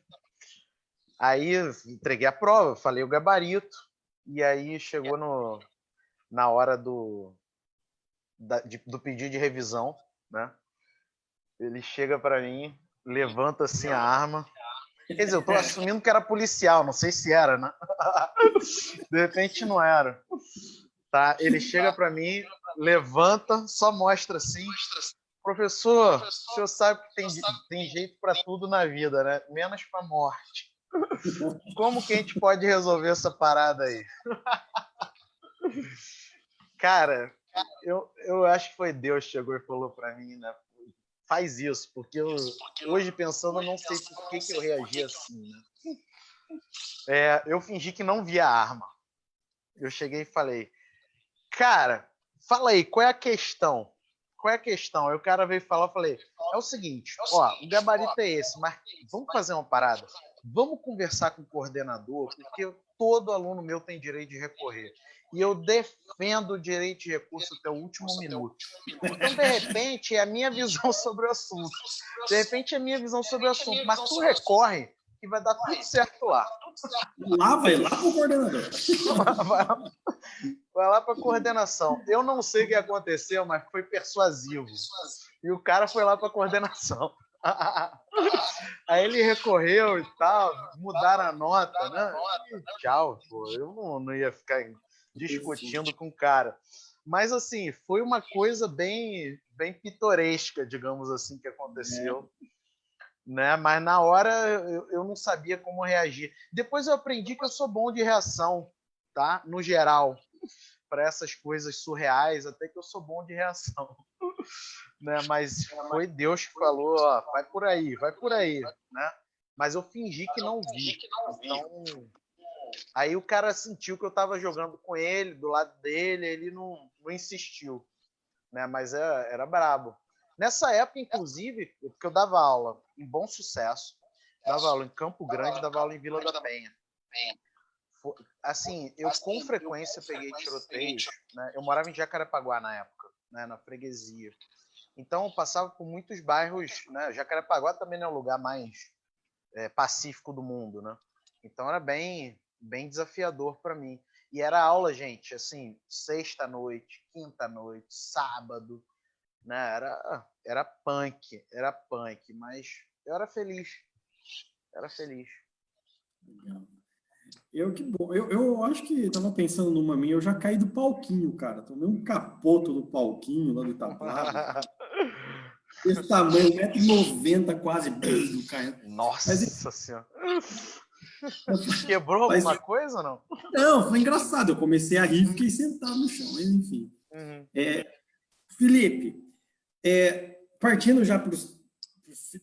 [SPEAKER 2] Aí entreguei a prova, falei o gabarito, e aí chegou na hora do pedido de revisão, né? Ele chega para mim, levanta assim a arma. Quer dizer, eu tô assumindo que era policial, não sei se era, né? De repente não era. Tá? Ele chega para mim, levanta, só mostra assim. Professor, o senhor sabe que tem jeito para tudo na vida, né? Menos para morte. Como que a gente pode resolver essa parada aí? Cara, eu acho que foi Deus que chegou e falou para mim, né? Faz isso, porque hoje pensando, eu não sei por que eu reagi assim, né? Eu fingi que não via a arma. Eu cheguei e falei, cara, fala aí, qual é a questão? Qual é a questão? Aí o cara veio falar, eu falei, é o seguinte, ó, o gabarito é esse, mas vamos fazer uma parada? Vamos conversar com o coordenador, porque todo aluno meu tem direito de recorrer. E eu defendo o direito de recurso até o último minuto. Então, de repente, é a minha visão sobre o assunto. De repente, é a minha visão sobre o assunto. Mas tu recorre e vai dar tudo certo lá.
[SPEAKER 1] Vai lá pro coordenador.
[SPEAKER 2] Vai lá para coordenação. Eu não sei o que aconteceu, mas foi persuasivo. E o cara foi lá para coordenação. Aí ele recorreu e tal, mudaram a nota, né? E tchau, pô. Eu não ia ficar discutindo com o cara. Mas, assim, foi uma coisa bem pitoresca, digamos assim, que aconteceu. Né? Mas na hora eu não sabia como reagir. Depois eu aprendi que eu sou bom de reação, tá? No geral, para essas coisas surreais, até que eu sou bom de reação. Né? Mas foi Deus que falou, ó, vai por aí, né? Mas eu fingi que não vi. Então, aí o cara sentiu que eu estava jogando com ele, do lado dele, ele não insistiu, né? Mas era brabo. Nessa época, inclusive, porque eu dava aula em Bom Sucesso, dava aula em Campo Grande, dava aula em Vila da Penha. Assim, eu com frequência peguei tiroteios, né? Eu morava em Jacarepaguá na época, né? Na freguesia. Então, eu passava por muitos bairros, né? Jacarepaguá também não é o lugar mais pacífico do mundo, né? Então, era bem desafiador para mim. E era aula, gente, assim, sexta-noite, quinta-noite, sábado, né? Era punk, mas eu era feliz.
[SPEAKER 1] Que bom. Eu acho que estava pensando numa minha, eu já caí do palquinho, cara. Tomei um capoto do palquinho lá do Itablado. Esse tamanho, 1,90 m quase, do cara.
[SPEAKER 2] Nossa Senhora. Quebrou alguma coisa ou não?
[SPEAKER 1] Não, foi engraçado. Eu comecei a rir e fiquei sentado no chão, mas enfim.
[SPEAKER 2] Uhum.
[SPEAKER 1] Felipe, partindo já para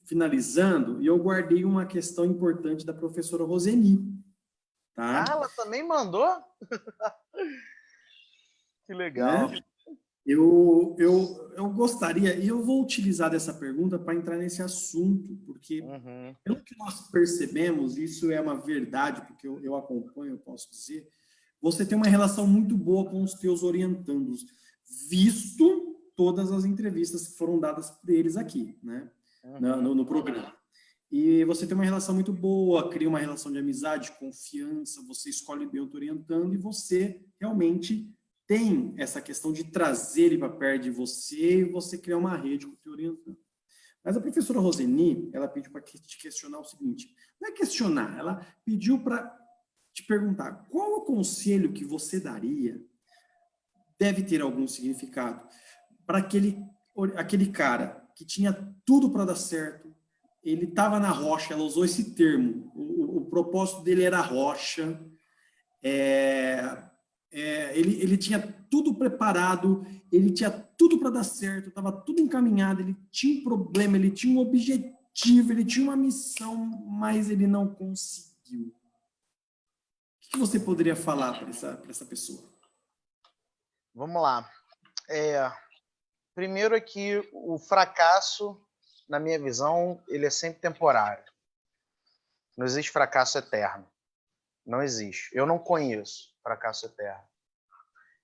[SPEAKER 1] finalizando, eu guardei uma questão importante da professora Roseni. Tá?
[SPEAKER 2] Ah, ela também mandou? Que legal.
[SPEAKER 1] Né? Eu gostaria, e eu vou utilizar dessa pergunta para entrar nesse assunto, porque, pelo que nós percebemos, isso é uma verdade, porque eu acompanho, eu posso dizer, você tem uma relação muito boa com os teus orientandos, visto todas as entrevistas que foram dadas por eles aqui, né? No programa. E você tem uma relação muito boa, cria uma relação de amizade, confiança, você escolhe bem o teu orientando e você realmente tem essa questão de trazer ele para perto de você e você criar uma rede com o teu orientando. Mas a professora Roseni, ela pediu para te questionar o seguinte, não é questionar, ela pediu para te perguntar qual o conselho que você daria deve ter algum significado para aquele cara que tinha tudo para dar certo, ele estava na rocha, ela usou esse termo, o propósito dele era a rocha, ele tinha tudo preparado, ele tinha tudo para dar certo, estava tudo encaminhado, ele tinha um problema, ele tinha um objetivo, ele tinha uma missão, mas ele não conseguiu. O que você poderia falar para essa pessoa?
[SPEAKER 2] Vamos lá. Primeiro é que o fracasso, na minha visão, ele é sempre temporário. Não existe fracasso eterno. Não existe. Eu não conheço fracasso eterno.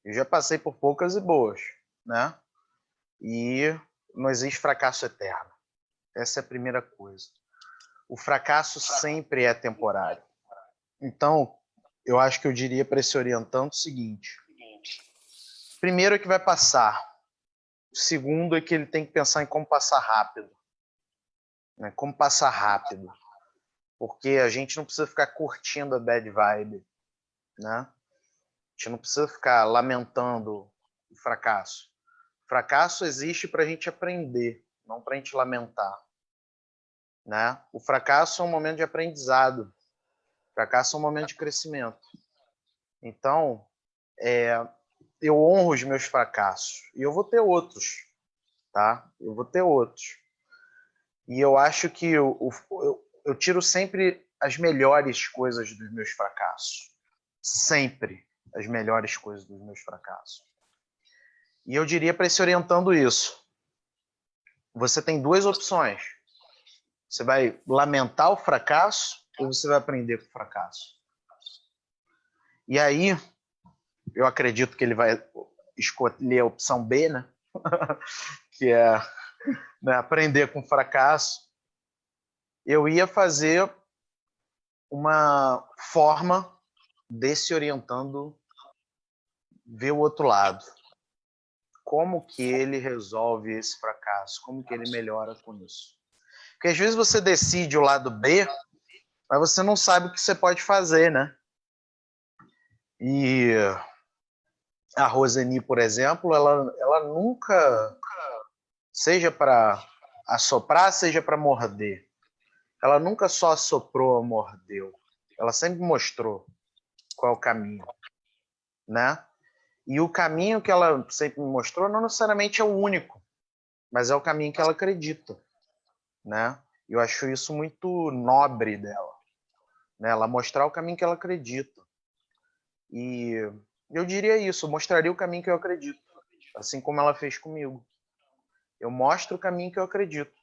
[SPEAKER 2] Eu já passei por poucas e boas, né? E não existe fracasso eterno. Essa é a primeira coisa. O fracasso sempre é temporário. Então, eu acho que eu diria para esse orientando o seguinte. Primeiro é que vai passar. O segundo é que ele tem que pensar em como passar rápido. Né? Como passar rápido. Porque a gente não precisa ficar curtindo a bad vibe. Né? A gente não precisa ficar lamentando o fracasso. O fracasso existe para a gente aprender, não para a gente lamentar. Né? O fracasso é um momento de aprendizado. O fracasso é um momento de crescimento. Então, eu honro os meus fracassos. E eu vou ter outros. Tá? Eu vou ter outros. E eu acho que eu tiro sempre as melhores coisas dos meus fracassos. Sempre as melhores coisas dos meus fracassos. E eu diria para esse orientando isso. Você tem duas opções. Você vai lamentar o fracasso ou você vai aprender com o fracasso? E aí, eu acredito que ele vai escolher a opção B, né? Que é, né, aprender com o fracasso. Eu ia fazer uma forma desse orientando ver o outro lado. Como que ele resolve esse fracasso? Como que ele melhora com isso? Porque às vezes você decide o lado B, mas você não sabe o que você pode fazer, né? E a Roseni, por exemplo, ela nunca, seja para assoprar, seja para morder, ela nunca só assoprou ou mordeu. Ela sempre mostrou qual é o caminho, né? E o caminho que ela sempre me mostrou não necessariamente é o único, mas é o caminho que ela acredita, né? Eu acho isso muito nobre dela, né? Ela mostrar o caminho que ela acredita. E eu diria isso, eu mostraria o caminho que eu acredito, assim como ela fez comigo. Eu mostro o caminho que eu acredito.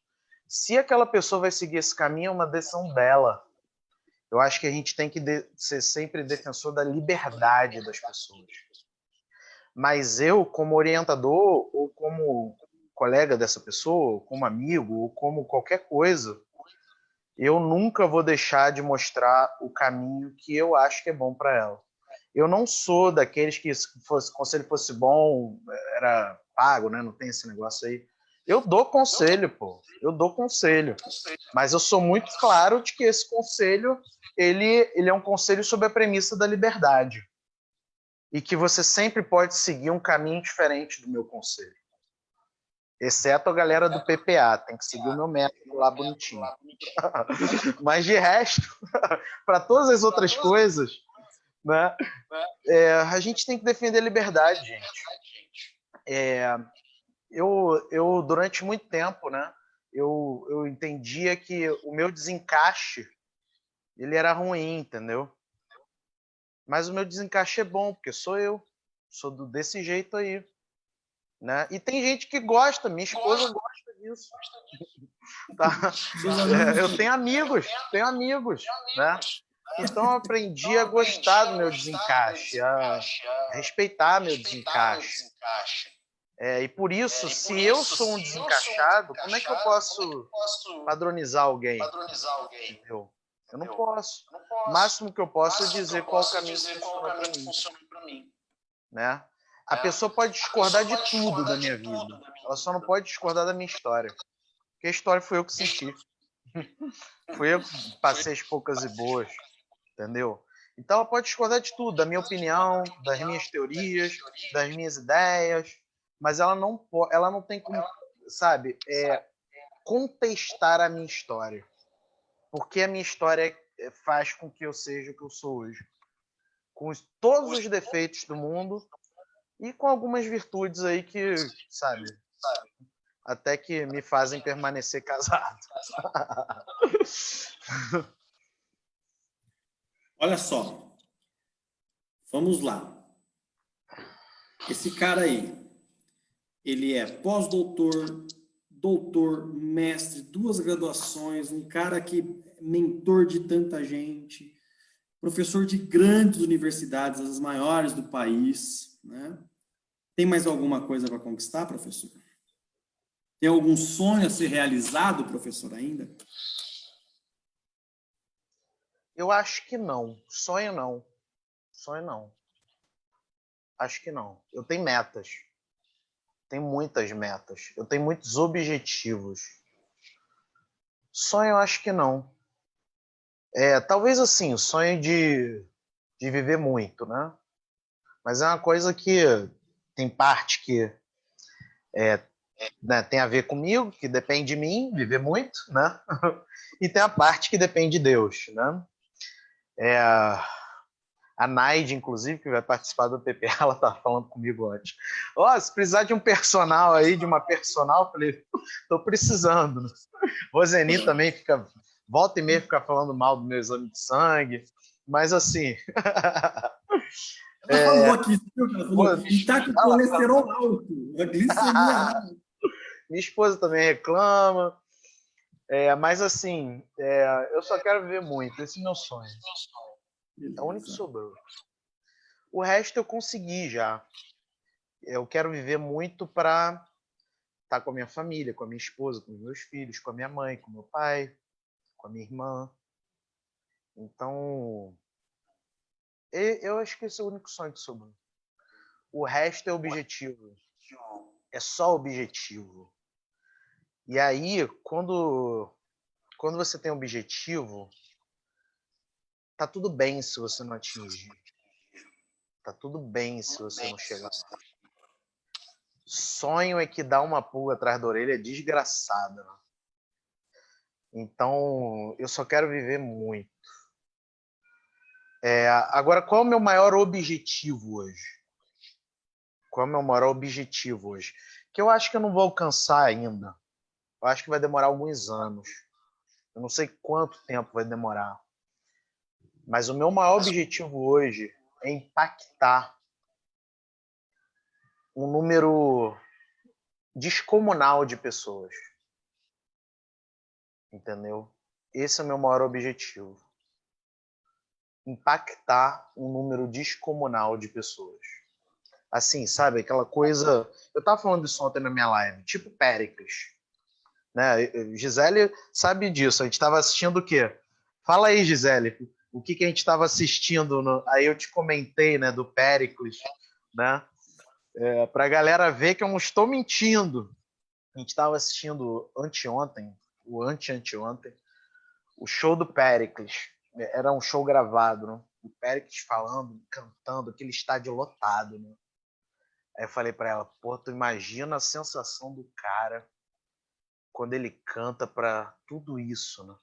[SPEAKER 2] Se aquela pessoa vai seguir esse caminho, é uma decisão dela. Eu acho que a gente tem que ser sempre defensor da liberdade das pessoas. Mas eu, como orientador, ou como colega dessa pessoa, ou como amigo, ou como qualquer coisa, eu nunca vou deixar de mostrar o caminho que eu acho que é bom para ela. Eu não sou daqueles que, se o conselho fosse bom, era pago, né? Não tem esse negócio aí. Eu dou conselho, pô. Eu dou conselho. Mas eu sou muito claro de que esse conselho, ele é um conselho sob a premissa da liberdade. E que você sempre pode seguir um caminho diferente do meu conselho. Exceto a galera do PPA, tem que seguir o meu método lá bonitinho. Mas de resto, para todas as outras coisas, né, a gente tem que defender a liberdade, gente. Eu durante muito tempo, né, eu entendia que o meu desencaixe, ele era ruim, entendeu? Mas o meu desencaixe é bom, porque sou eu. Sou desse jeito aí. Né? E tem gente que gosta, minha esposa gosta disso. Tá? Eu tenho amigos, né? Então eu aprendi a gostar do meu desencaixe, a respeitar meu desencaixe. E por isso, se eu sou um desencaixado, como é que eu posso padronizar alguém? Entendeu? Eu não posso. O máximo que eu posso é dizer qual o caminho que funciona para mim. Né? A pessoa pode discordar de tudo da minha vida. Ela só não pode discordar da minha história. Porque a história foi eu que senti. Foi eu que passei as poucas e boas. Entendeu? Então ela pode discordar de tudo, da minha opinião, das minhas teorias, das minhas ideias, mas ela não tem como, sabe, contestar a minha história. Porque a minha história faz com que eu seja o que eu sou hoje. Com todos os defeitos do mundo e com algumas virtudes aí que, sabe, até que me fazem permanecer casado.
[SPEAKER 1] Olha só. Vamos lá. Esse cara aí, ele é pós-doutor, doutor, mestre, 2 graduações, um cara que é mentor de tanta gente, professor de grandes universidades, as maiores do país, né? Tem mais alguma coisa para conquistar, professor? Tem algum sonho a ser realizado, professor, ainda?
[SPEAKER 2] Eu acho que não. Sonho não. Sonho não. Acho que não. Eu tenho metas. Tenho muitas metas. Eu tenho muitos objetivos. Sonho, eu acho que não. Talvez assim, o sonho de viver muito, né? Mas é uma coisa que tem parte que né, tem a ver comigo, que depende de mim, viver muito, né? E tem a parte que depende de Deus, né? A Naide, inclusive, que vai participar do PP, ela tá falando comigo antes. Se precisar de um personal aí, de uma personal, eu falei, tô precisando. Né? Roseni também volta e meia fica falando mal do meu exame de sangue, mas assim...
[SPEAKER 1] Ela falou aqui, viu? Ela falou, está com colesterol alto, a glicemia alta.
[SPEAKER 2] Minha esposa também reclama, mas assim, eu só quero viver muito, esse é o meu sonho. É o único que sobrou. O resto eu consegui já. Eu quero viver muito para estar com a minha família, com a minha esposa, com os meus filhos, com a minha mãe, com o meu pai, com a minha irmã. Então, eu acho que esse é o único sonho que sobrou. O resto é objetivo. É só objetivo. E aí, quando você tem objetivo, tá tudo bem se você não atingir. Tá tudo bem se você não chegar. Sonho é que dá uma pulga atrás da orelha desgraçada. Então, eu só quero viver muito. Agora, qual é o meu maior objetivo hoje? Qual é o meu maior objetivo hoje? Que eu acho que eu não vou alcançar ainda. Eu acho que vai demorar alguns anos. Eu não sei quanto tempo vai demorar. Mas o meu maior objetivo hoje é impactar um número descomunal de pessoas. Entendeu? Esse é o meu maior objetivo. Impactar um número descomunal de pessoas. Assim, sabe? Aquela coisa... Eu tava falando disso ontem na minha live. Tipo Péricles. Né? Gisele sabe disso. A gente tava assistindo o quê? Fala aí, Gisele. O que a gente estava assistindo? Aí eu te comentei, né? Do Péricles. Né? Pra galera ver que eu não estou mentindo. A gente estava assistindo anteontem, anteontem, o show do Péricles. Era um show gravado, né? O Péricles falando, cantando, aquele estádio lotado, né? Aí eu falei pra ela, pô, tu imagina a sensação do cara quando ele canta pra tudo isso, né?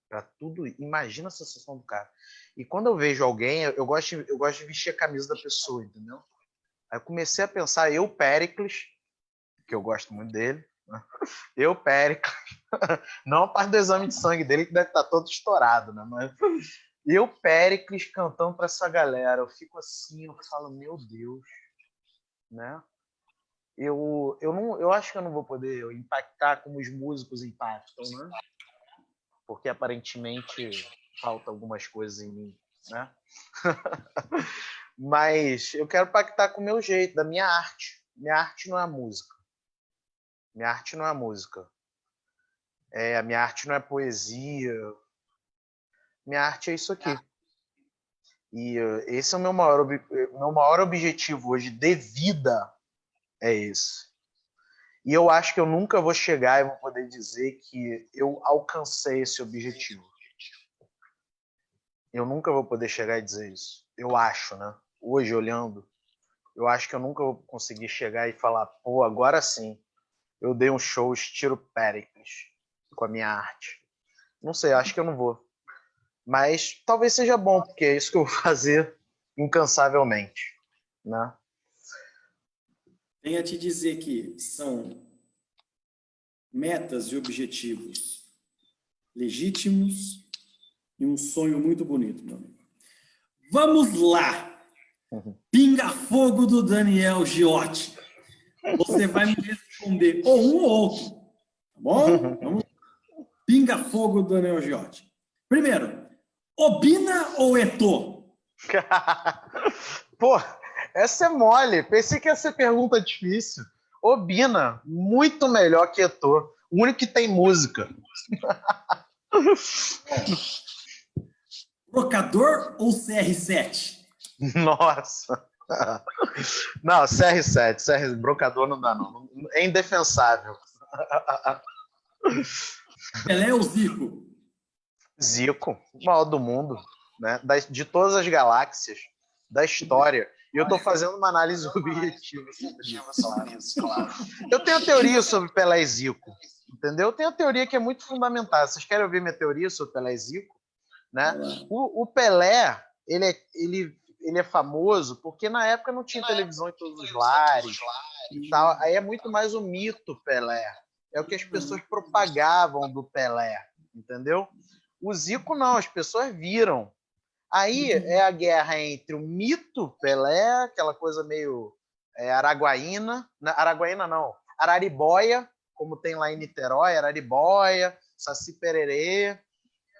[SPEAKER 2] Pra tudo, imagina a sensação do cara. E quando eu vejo alguém, eu gosto de vestir a camisa da pessoa, entendeu? Aí eu comecei a pensar, eu, Péricles, que eu gosto muito dele, né? Eu, Péricles, não a parte do exame de sangue dele, que deve estar todo estourado, né? Mas eu, Péricles, cantando pra essa galera, eu fico assim, eu falo, meu Deus, né? Eu acho que eu não vou poder impactar como os músicos impactam, né? Porque aparentemente falta algumas coisas em mim, né? Mas eu quero pactar com o meu jeito, da minha arte. Minha arte não é a música. Minha arte não é a música. A minha arte não é poesia. Minha arte é isso aqui. E esse é o meu maior objetivo hoje de vida, é esse. E eu acho que eu nunca vou chegar e vou poder dizer que eu alcancei esse objetivo. Eu nunca vou poder chegar e dizer isso. Eu acho, né? Hoje, olhando, eu acho que eu nunca vou conseguir chegar e falar, pô, agora sim, eu dei um show estilo Péricles com a minha arte. Não sei, acho que eu não vou. Mas talvez seja bom, porque é isso que eu vou fazer incansavelmente, né?
[SPEAKER 1] Tenho a te dizer que são metas e objetivos legítimos e um sonho muito bonito, meu amigo. Vamos lá! Pinga Fogo do Daniel Giotti. Você vai me responder ou um ou outro, tá bom? Vamos lá. Pinga Fogo do Daniel Giotti. Primeiro, Obina ou Eto'o?
[SPEAKER 2] Pô, essa é mole. Pensei que ia ser pergunta difícil. Obina, muito melhor que Eto'o. O único que tem música.
[SPEAKER 1] Brocador ou CR7?
[SPEAKER 2] Nossa. Não, CR7, brocador não dá, não. É indefensável.
[SPEAKER 1] Pelé ou Zico?
[SPEAKER 2] Zico, o maior do mundo, né? De todas as galáxias, da história. E eu estou fazendo uma análise objetiva sobre isso, claro. Eu tenho a teoria sobre Pelé e Zico, entendeu? Eu tenho a teoria que é muito fundamental. Vocês querem ouvir minha teoria sobre Pelé e Zico? Né? O Pelé, ele é famoso porque na época não tinha televisão em todos os lares e tal. Aí é muito mais o mito Pelé. É o que as pessoas propagavam do Pelé, entendeu? O Zico não, as pessoas viram. Aí é a guerra entre o mito Pelé, aquela coisa meio araguaína. Araguaína não, Araribóia, como tem lá em Niterói, Araribóia, Saci Pererê.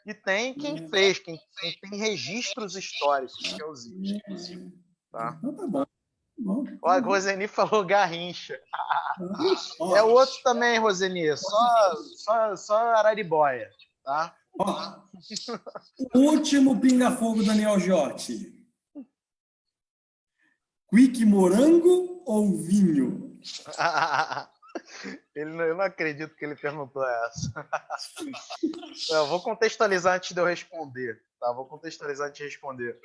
[SPEAKER 2] E tem quem fez, quem tem registros históricos, que é o Zico. Tá?
[SPEAKER 1] Então tá bom.
[SPEAKER 2] Ó, a Roseni falou Garrincha. É o outro também, Roseni. Só Araribóia. Tá?
[SPEAKER 1] Ó, o último pinga-fogo Daniel Jotti. Quick morango ou vinho?
[SPEAKER 2] Eu não acredito que ele perguntou essa. Eu vou contextualizar antes de eu responder. Tá? Vou contextualizar antes de responder.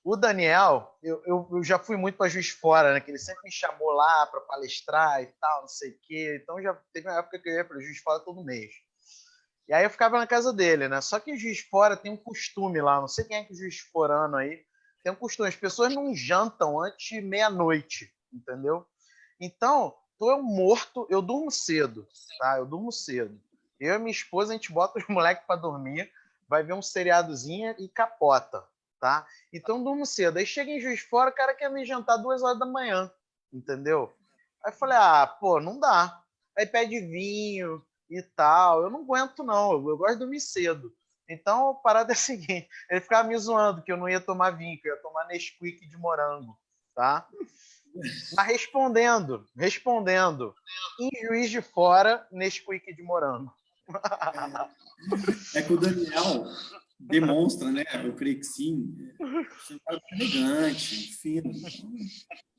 [SPEAKER 2] O Daniel, eu já fui muito para Juiz de Fora, né? Que ele sempre me chamou lá para palestrar e tal, não sei o quê. Então já teve uma época que eu ia para Juiz de Fora todo mês. E aí eu ficava na casa dele, né? Só que em Juiz de Fora tem um costume lá, não sei quem é que Juiz de Forano aí, tem um costume, as pessoas não jantam antes de meia-noite, entendeu? Então, tô morto, eu durmo cedo, tá? Eu durmo cedo. Eu e minha esposa, a gente bota os moleques para dormir, vai ver um seriadozinho e capota, tá? Então, durmo cedo. Aí chega em Juiz de Fora, o cara quer me jantar 2 horas da manhã, entendeu? Aí eu falei, pô, não dá. Aí pede vinho e tal. Eu não aguento, não. Eu gosto de dormir cedo. Então, a parada é a seguinte. Ele ficava me zoando que eu não ia tomar vinho, que eu ia tomar Nesquik de morango, tá? Mas respondendo. Em Juiz de Fora, Nesquik de morango.
[SPEAKER 1] É que o Daniel demonstra, né? Eu creio que sim. Você é elegante, fino.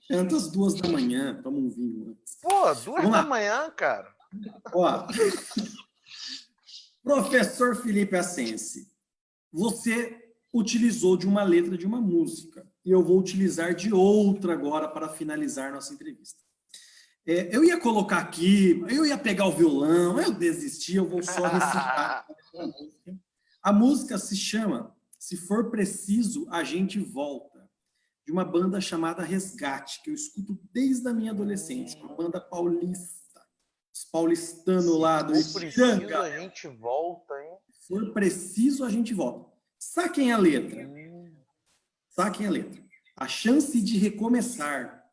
[SPEAKER 1] Janta às 2 da manhã, toma um vinho antes.
[SPEAKER 2] Pô, 2 da manhã, cara.
[SPEAKER 1] Ó, professor Felipe Assensi, você utilizou de uma letra de uma música e eu vou utilizar de outra agora para finalizar nossa entrevista. Eu ia colocar aqui, eu ia pegar o violão, eu desisti, eu vou só recitar. A música se chama Se For Preciso, a Gente Volta, de uma banda chamada Resgate, que eu escuto desde a minha adolescência, uma banda paulista, os paulistanos lá do
[SPEAKER 2] Ipiranga. A gente volta, hein?
[SPEAKER 1] Se for preciso, a gente volta. Saquem a letra. Saquem a letra. A chance de recomeçar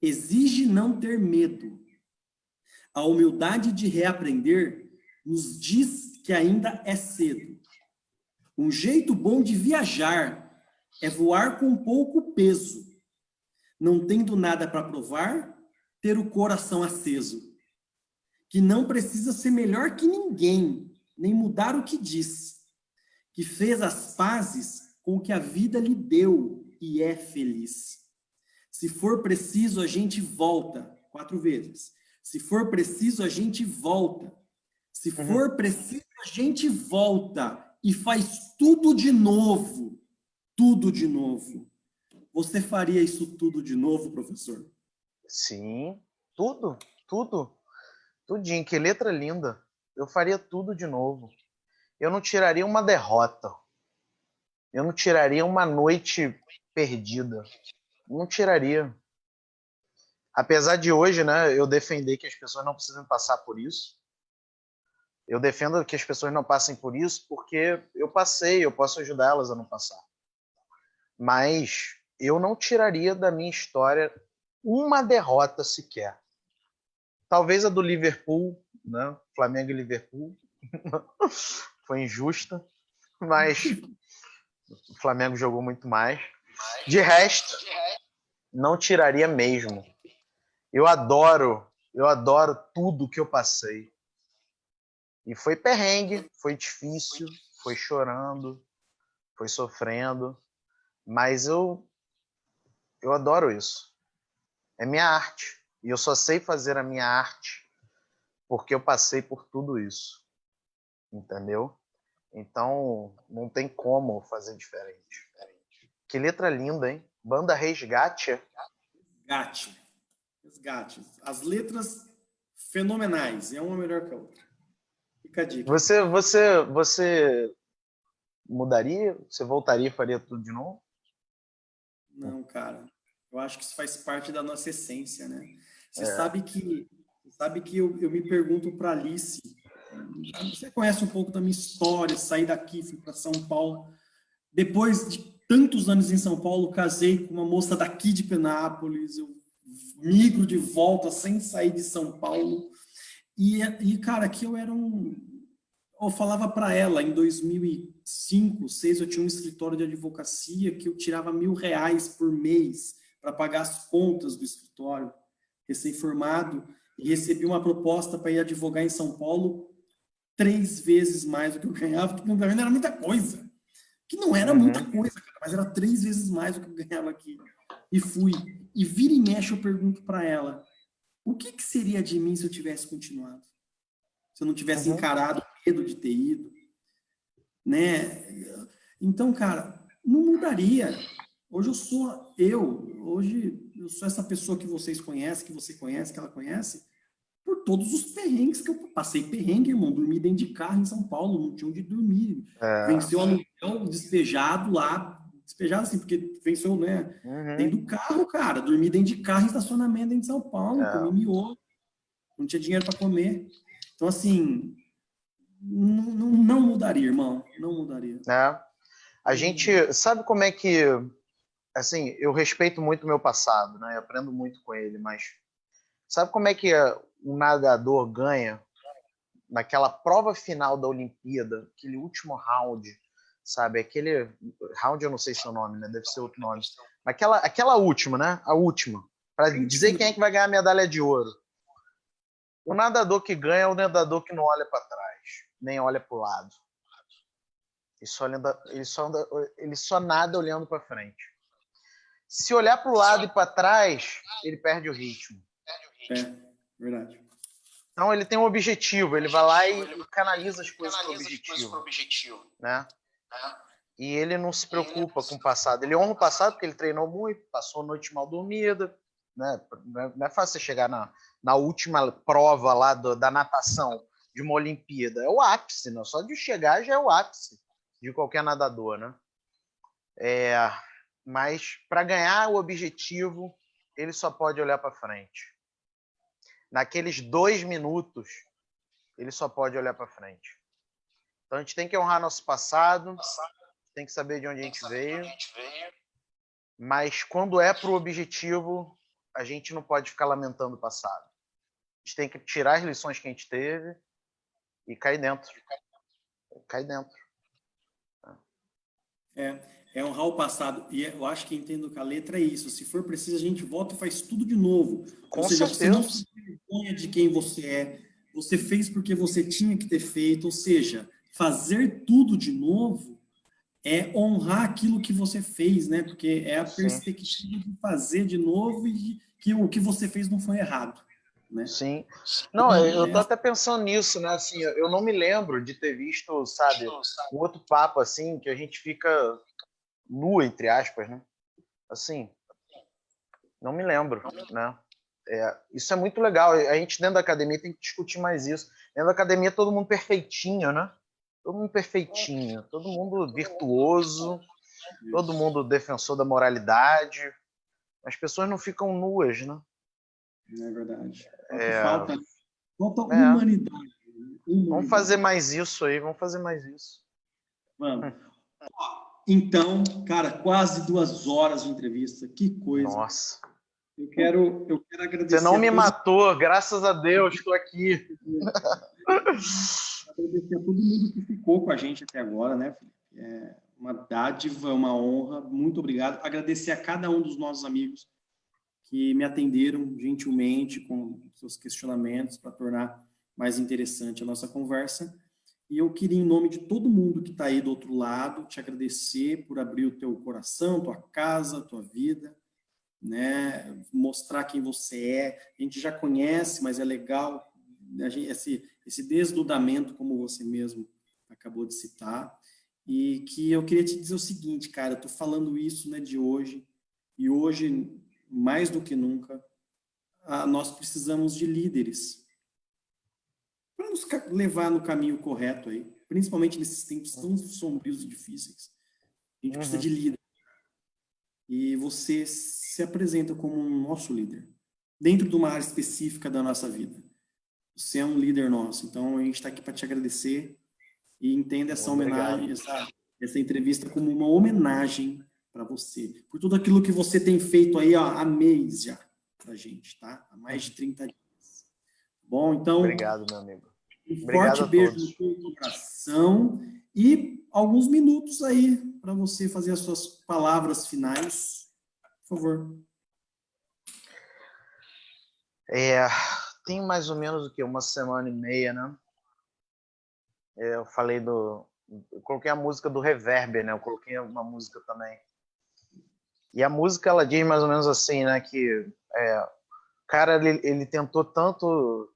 [SPEAKER 1] exige não ter medo. A humildade de reaprender nos diz que ainda é cedo. Um jeito bom de viajar é voar com pouco peso. Não tendo nada para provar, ter o coração aceso. Que não precisa ser melhor que ninguém, nem mudar o que diz. Que fez as pazes com o que a vida lhe deu e é feliz. Se for preciso, a gente volta. 4 vezes. Se for preciso, a gente volta. Se for preciso, a gente volta e faz tudo de novo. Tudo de novo. Você faria isso tudo de novo, professor?
[SPEAKER 2] Sim, tudo. Tudinho, que letra linda. Eu faria tudo de novo. Eu não tiraria uma derrota. Eu não tiraria uma noite perdida. Não tiraria. Apesar de hoje, né, eu defender que as pessoas não precisam passar por isso. Eu defendo que as pessoas não passem por isso porque eu passei, eu posso ajudar elas a não passar. Mas eu não tiraria da minha história uma derrota sequer. Talvez a do Liverpool, né? Flamengo e Liverpool. Foi injusta, mas o Flamengo jogou muito mais. De resto, não tiraria mesmo. Eu adoro Eu adoro tudo que eu passei. E foi perrengue, foi difícil, foi chorando, foi sofrendo, mas eu adoro isso. É minha arte. E eu só sei fazer a minha arte porque eu passei por tudo isso. Entendeu? Então, não tem como fazer diferente. Que letra linda, hein? Banda Resgate.
[SPEAKER 1] Resgate. Resgate. As letras fenomenais. É uma melhor que a outra. Fica a dica.
[SPEAKER 2] Você mudaria? Você voltaria e faria tudo de novo?
[SPEAKER 1] Não, cara. Eu acho que isso faz parte da nossa essência, né? Você
[SPEAKER 2] É.
[SPEAKER 1] sabe que eu me pergunto para Alice. Você conhece um pouco da minha história, saí daqui, fui para São Paulo. Depois de tantos anos em São Paulo, casei com uma moça daqui de Penápolis, eu migro de volta sem sair de São Paulo. Cara, aqui eu era um... Eu falava para ela, em 2005, 2006, eu tinha um escritório de advocacia que eu tirava R$ 1.000 por mês para pagar as contas do escritório, recém-formado, e recebi uma proposta para ir advogar em São Paulo 3 vezes mais do que eu ganhava, que para mim era muita coisa. Que não era muita coisa, cara, mas era 3 vezes mais do que eu ganhava aqui. E fui. E vira e mexe eu pergunto para ela, o que seria de mim se eu tivesse continuado? Se eu não tivesse encarado o medo de ter ido, né? Então, cara, não mudaria. Hoje eu sou essa pessoa que vocês conhecem, que você conhece, que ela conhece, por todos os perrengues que eu passei. Perrengue, irmão, dormi dentro de carro em São Paulo, não tinha onde dormir. Venceu o aluguel despejado lá, despejado assim, porque venceu, né? Dentro do carro, cara, dormi dentro de carro em estacionamento dentro de São Paulo, comi miolo, não tinha dinheiro para comer. Então, assim, não mudaria, irmão, não mudaria.
[SPEAKER 2] A gente sabe como é que, assim, eu respeito muito o meu passado, né? Eu aprendo muito com ele, mas sabe como é que um nadador ganha naquela prova final da Olimpíada, aquele último round, sabe? Aquele round, eu não sei se é o nome, né? Deve ser outro nome. Aquela última, né? A última, para dizer quem é que vai ganhar a medalha de ouro. O nadador que ganha é o nadador que não olha para trás, nem olha para o lado. Ele só nada olhando para frente. Se olhar para o lado e para trás, ele perde o ritmo.
[SPEAKER 1] É, verdade.
[SPEAKER 2] Então ele tem um objetivo, ele vai lá e canaliza as coisas para o objetivo, né? E ele não se preocupa com o passado. Ele honra o passado porque ele treinou muito, passou noite mal dormida, né? Não é fácil você chegar na última prova lá da natação de uma Olimpíada. É o ápice, né? Só de chegar já é o ápice de qualquer nadador, né? Mas para ganhar o objetivo, ele só pode olhar para frente. Naqueles 2 minutos, ele só pode olhar para frente. Então a gente tem que honrar nosso passado, tem que saber de onde a gente veio, mas quando é para o objetivo, a gente não pode ficar lamentando o passado. A gente tem que tirar as lições que a gente teve e cair dentro. Cair dentro.
[SPEAKER 1] É honrar o passado. E eu acho que entendo que a letra é isso. Se for preciso, a gente volta e faz tudo de novo.
[SPEAKER 2] Com
[SPEAKER 1] Ou seja,
[SPEAKER 2] certeza.
[SPEAKER 1] você não se vergonha de quem você é. Você fez porque você tinha que ter feito. Ou seja, fazer tudo de novo é honrar aquilo que você fez, né? Porque é a perspectiva de fazer de novo e que o que você fez não foi errado, né?
[SPEAKER 2] Sim. Não, eu tô até pensando nisso, né? Assim, eu não me lembro de ter visto, sabe, um outro papo assim, que a gente fica nu, entre aspas, né? Assim, não me lembro, né? Isso é muito legal. A gente dentro da academia tem que discutir mais isso. Dentro da academia todo mundo perfeitinho, né? Todo mundo perfeitinho, todo mundo virtuoso, todo mundo defensor da moralidade. As pessoas não ficam nuas, né?
[SPEAKER 1] É verdade. Falta
[SPEAKER 2] É.
[SPEAKER 1] humanidade.
[SPEAKER 2] Vamos fazer mais isso aí, vamos fazer mais isso.
[SPEAKER 1] Vamos. Então, cara, quase 2 horas de entrevista. Que coisa.
[SPEAKER 2] Nossa.
[SPEAKER 1] Eu quero agradecer.
[SPEAKER 2] Você não me matou, graças a Deus, estou aqui.
[SPEAKER 1] Agradecer a todo mundo que ficou com a gente até agora, né, Felipe? É uma dádiva, uma honra. Muito obrigado. Agradecer a cada um dos nossos amigos que me atenderam gentilmente, com seus questionamentos para tornar mais interessante a nossa conversa. E eu queria, em nome de todo mundo que está aí do outro lado, te agradecer por abrir o teu coração, tua casa, tua vida, né? Mostrar quem você é. A gente já conhece, mas é legal esse desdobramento, como você mesmo acabou de citar. E que eu queria te dizer o seguinte, cara, eu estou falando isso, né, de hoje, e hoje, mais do que nunca, nós precisamos de líderes para nos levar no caminho correto aí, principalmente nesses tempos tão sombrios e difíceis. A gente precisa de líder. E você se apresenta como um nosso líder, dentro de uma área específica da nossa vida. Você é um líder nosso, então a gente está aqui para te agradecer e entenda essa homenagem, essa entrevista como uma homenagem para você, por tudo aquilo que você tem feito aí há mês já para a gente, tá? Há mais de 30 dias. Bom, então...
[SPEAKER 2] Obrigado, meu amigo.
[SPEAKER 1] Um forte beijo no teu coração e alguns minutos aí para você fazer as suas palavras finais. Por favor.
[SPEAKER 2] Tem mais ou menos o que? Uma semana e meia, né? Eu falei eu coloquei a música do Reverb, né? Eu coloquei uma música também. E a música, ela diz mais ou menos assim, né? Que o cara, ele tentou tanto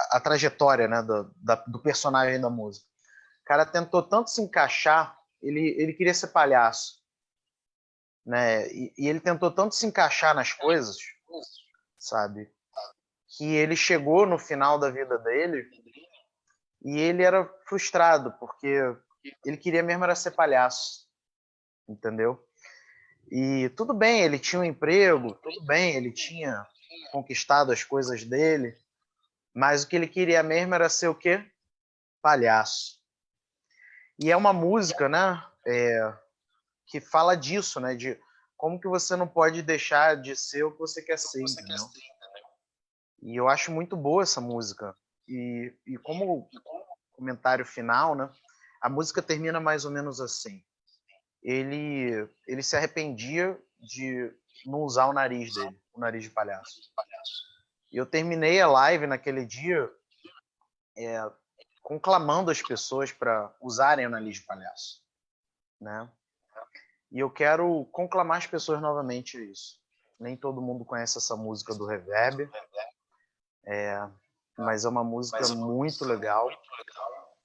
[SPEAKER 2] a trajetória, né? Do personagem da música. O cara tentou tanto se encaixar, ele queria ser palhaço, né? E ele tentou tanto se encaixar nas coisas, sabe? Que ele chegou no final da vida dele e ele era frustrado, porque ele queria mesmo era ser palhaço, entendeu? E tudo bem, ele tinha um emprego, tudo bem, ele tinha conquistado as coisas dele, mas o que ele queria mesmo era ser o quê? Palhaço. E é uma música, né, que fala disso, né, de como que você não pode deixar de ser o que você quer ser, entendeu? E eu acho muito boa essa música. E como comentário final, né, a música termina mais ou menos assim. Ele se arrependia de não usar o nariz dele, o nariz de palhaço. E eu terminei a live naquele dia conclamando as pessoas para usarem o nariz de palhaço, né? E eu quero conclamar as pessoas novamente a isso. Nem todo mundo conhece essa música do Reverb, mas é uma música muito legal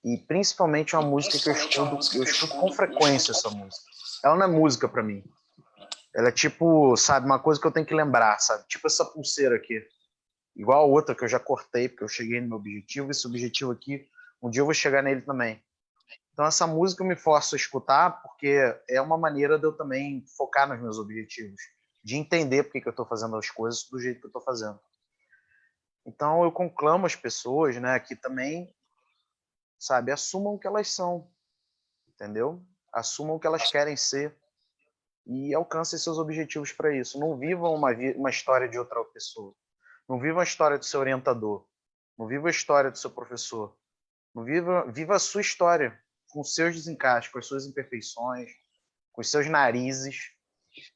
[SPEAKER 2] e principalmente uma música que eu escuto com frequência essa música. Ela não é música para mim. Ela é tipo, sabe, uma coisa que eu tenho que lembrar, sabe? Tipo essa pulseira aqui. Igual a outra que eu já cortei, porque eu cheguei no meu objetivo. Esse objetivo aqui, um dia eu vou chegar nele também. Então essa música eu me forço a escutar, porque é uma maneira de eu também focar nos meus objetivos. De entender por que eu estou fazendo as coisas do jeito que eu estou fazendo. Então eu conclamo as pessoas, né, que também, sabe, assumam o que elas são. Entendeu? Assumam o que elas querem ser. E alcancem seus objetivos para isso. Não vivam uma história de outra pessoa. Não vivam a história do seu orientador. Não vivam a história do seu professor. Não viva a sua história, com os seus desencaixes, com as suas imperfeições, com os seus narizes,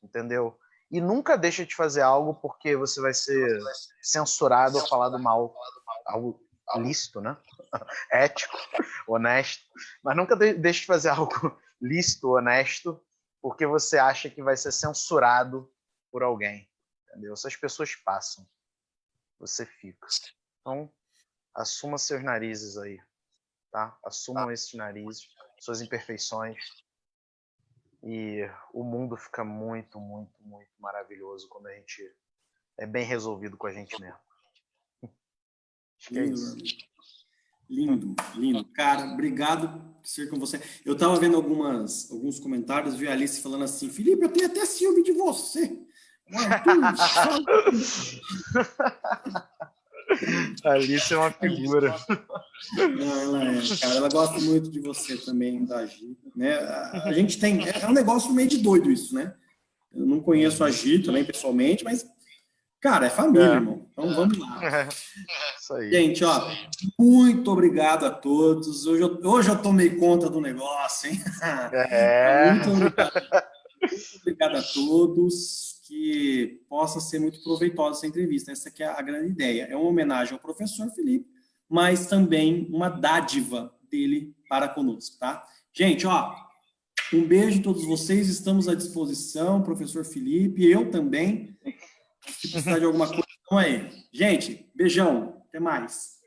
[SPEAKER 2] entendeu? E nunca deixe de fazer algo porque você vai ser censurado ou falado mal. Algo lícito, né? Ético, honesto. Mas nunca deixe de fazer algo lícito, honesto, porque você acha que vai ser censurado por alguém, entendeu? Essas pessoas passam, você fica. Então, assuma seus narizes aí, tá? Assumam esses narizes, suas imperfeições, e o mundo fica muito, muito, muito maravilhoso quando a gente é bem resolvido com a gente mesmo. Acho que é isso.
[SPEAKER 1] Lindo, lindo. Cara, obrigado por ser com você. Eu estava vendo alguns comentários, vi a Alice falando assim, Felipe, eu tenho até ciúme de você.
[SPEAKER 2] A Alice é uma figura.
[SPEAKER 1] Não, ela é, cara, ela gosta muito de você também, da Gi, né? A gente tem, é um negócio meio de doido isso, né? Eu não conheço a Gi também pessoalmente, mas, cara, é família, irmão. Então vamos lá.
[SPEAKER 2] Isso aí.
[SPEAKER 1] Gente, ó, muito obrigado a todos. Hoje eu tomei conta do negócio, hein? Muito obrigado a todos que podem possa ser muito proveitosa essa entrevista. Essa que é a grande ideia. É uma homenagem ao professor Felipe, mas também uma dádiva dele para conosco, tá? Gente, ó, um beijo a todos vocês, estamos à disposição, professor Felipe, eu também. Se precisar de alguma coisa, então aí. Gente, beijão, até mais.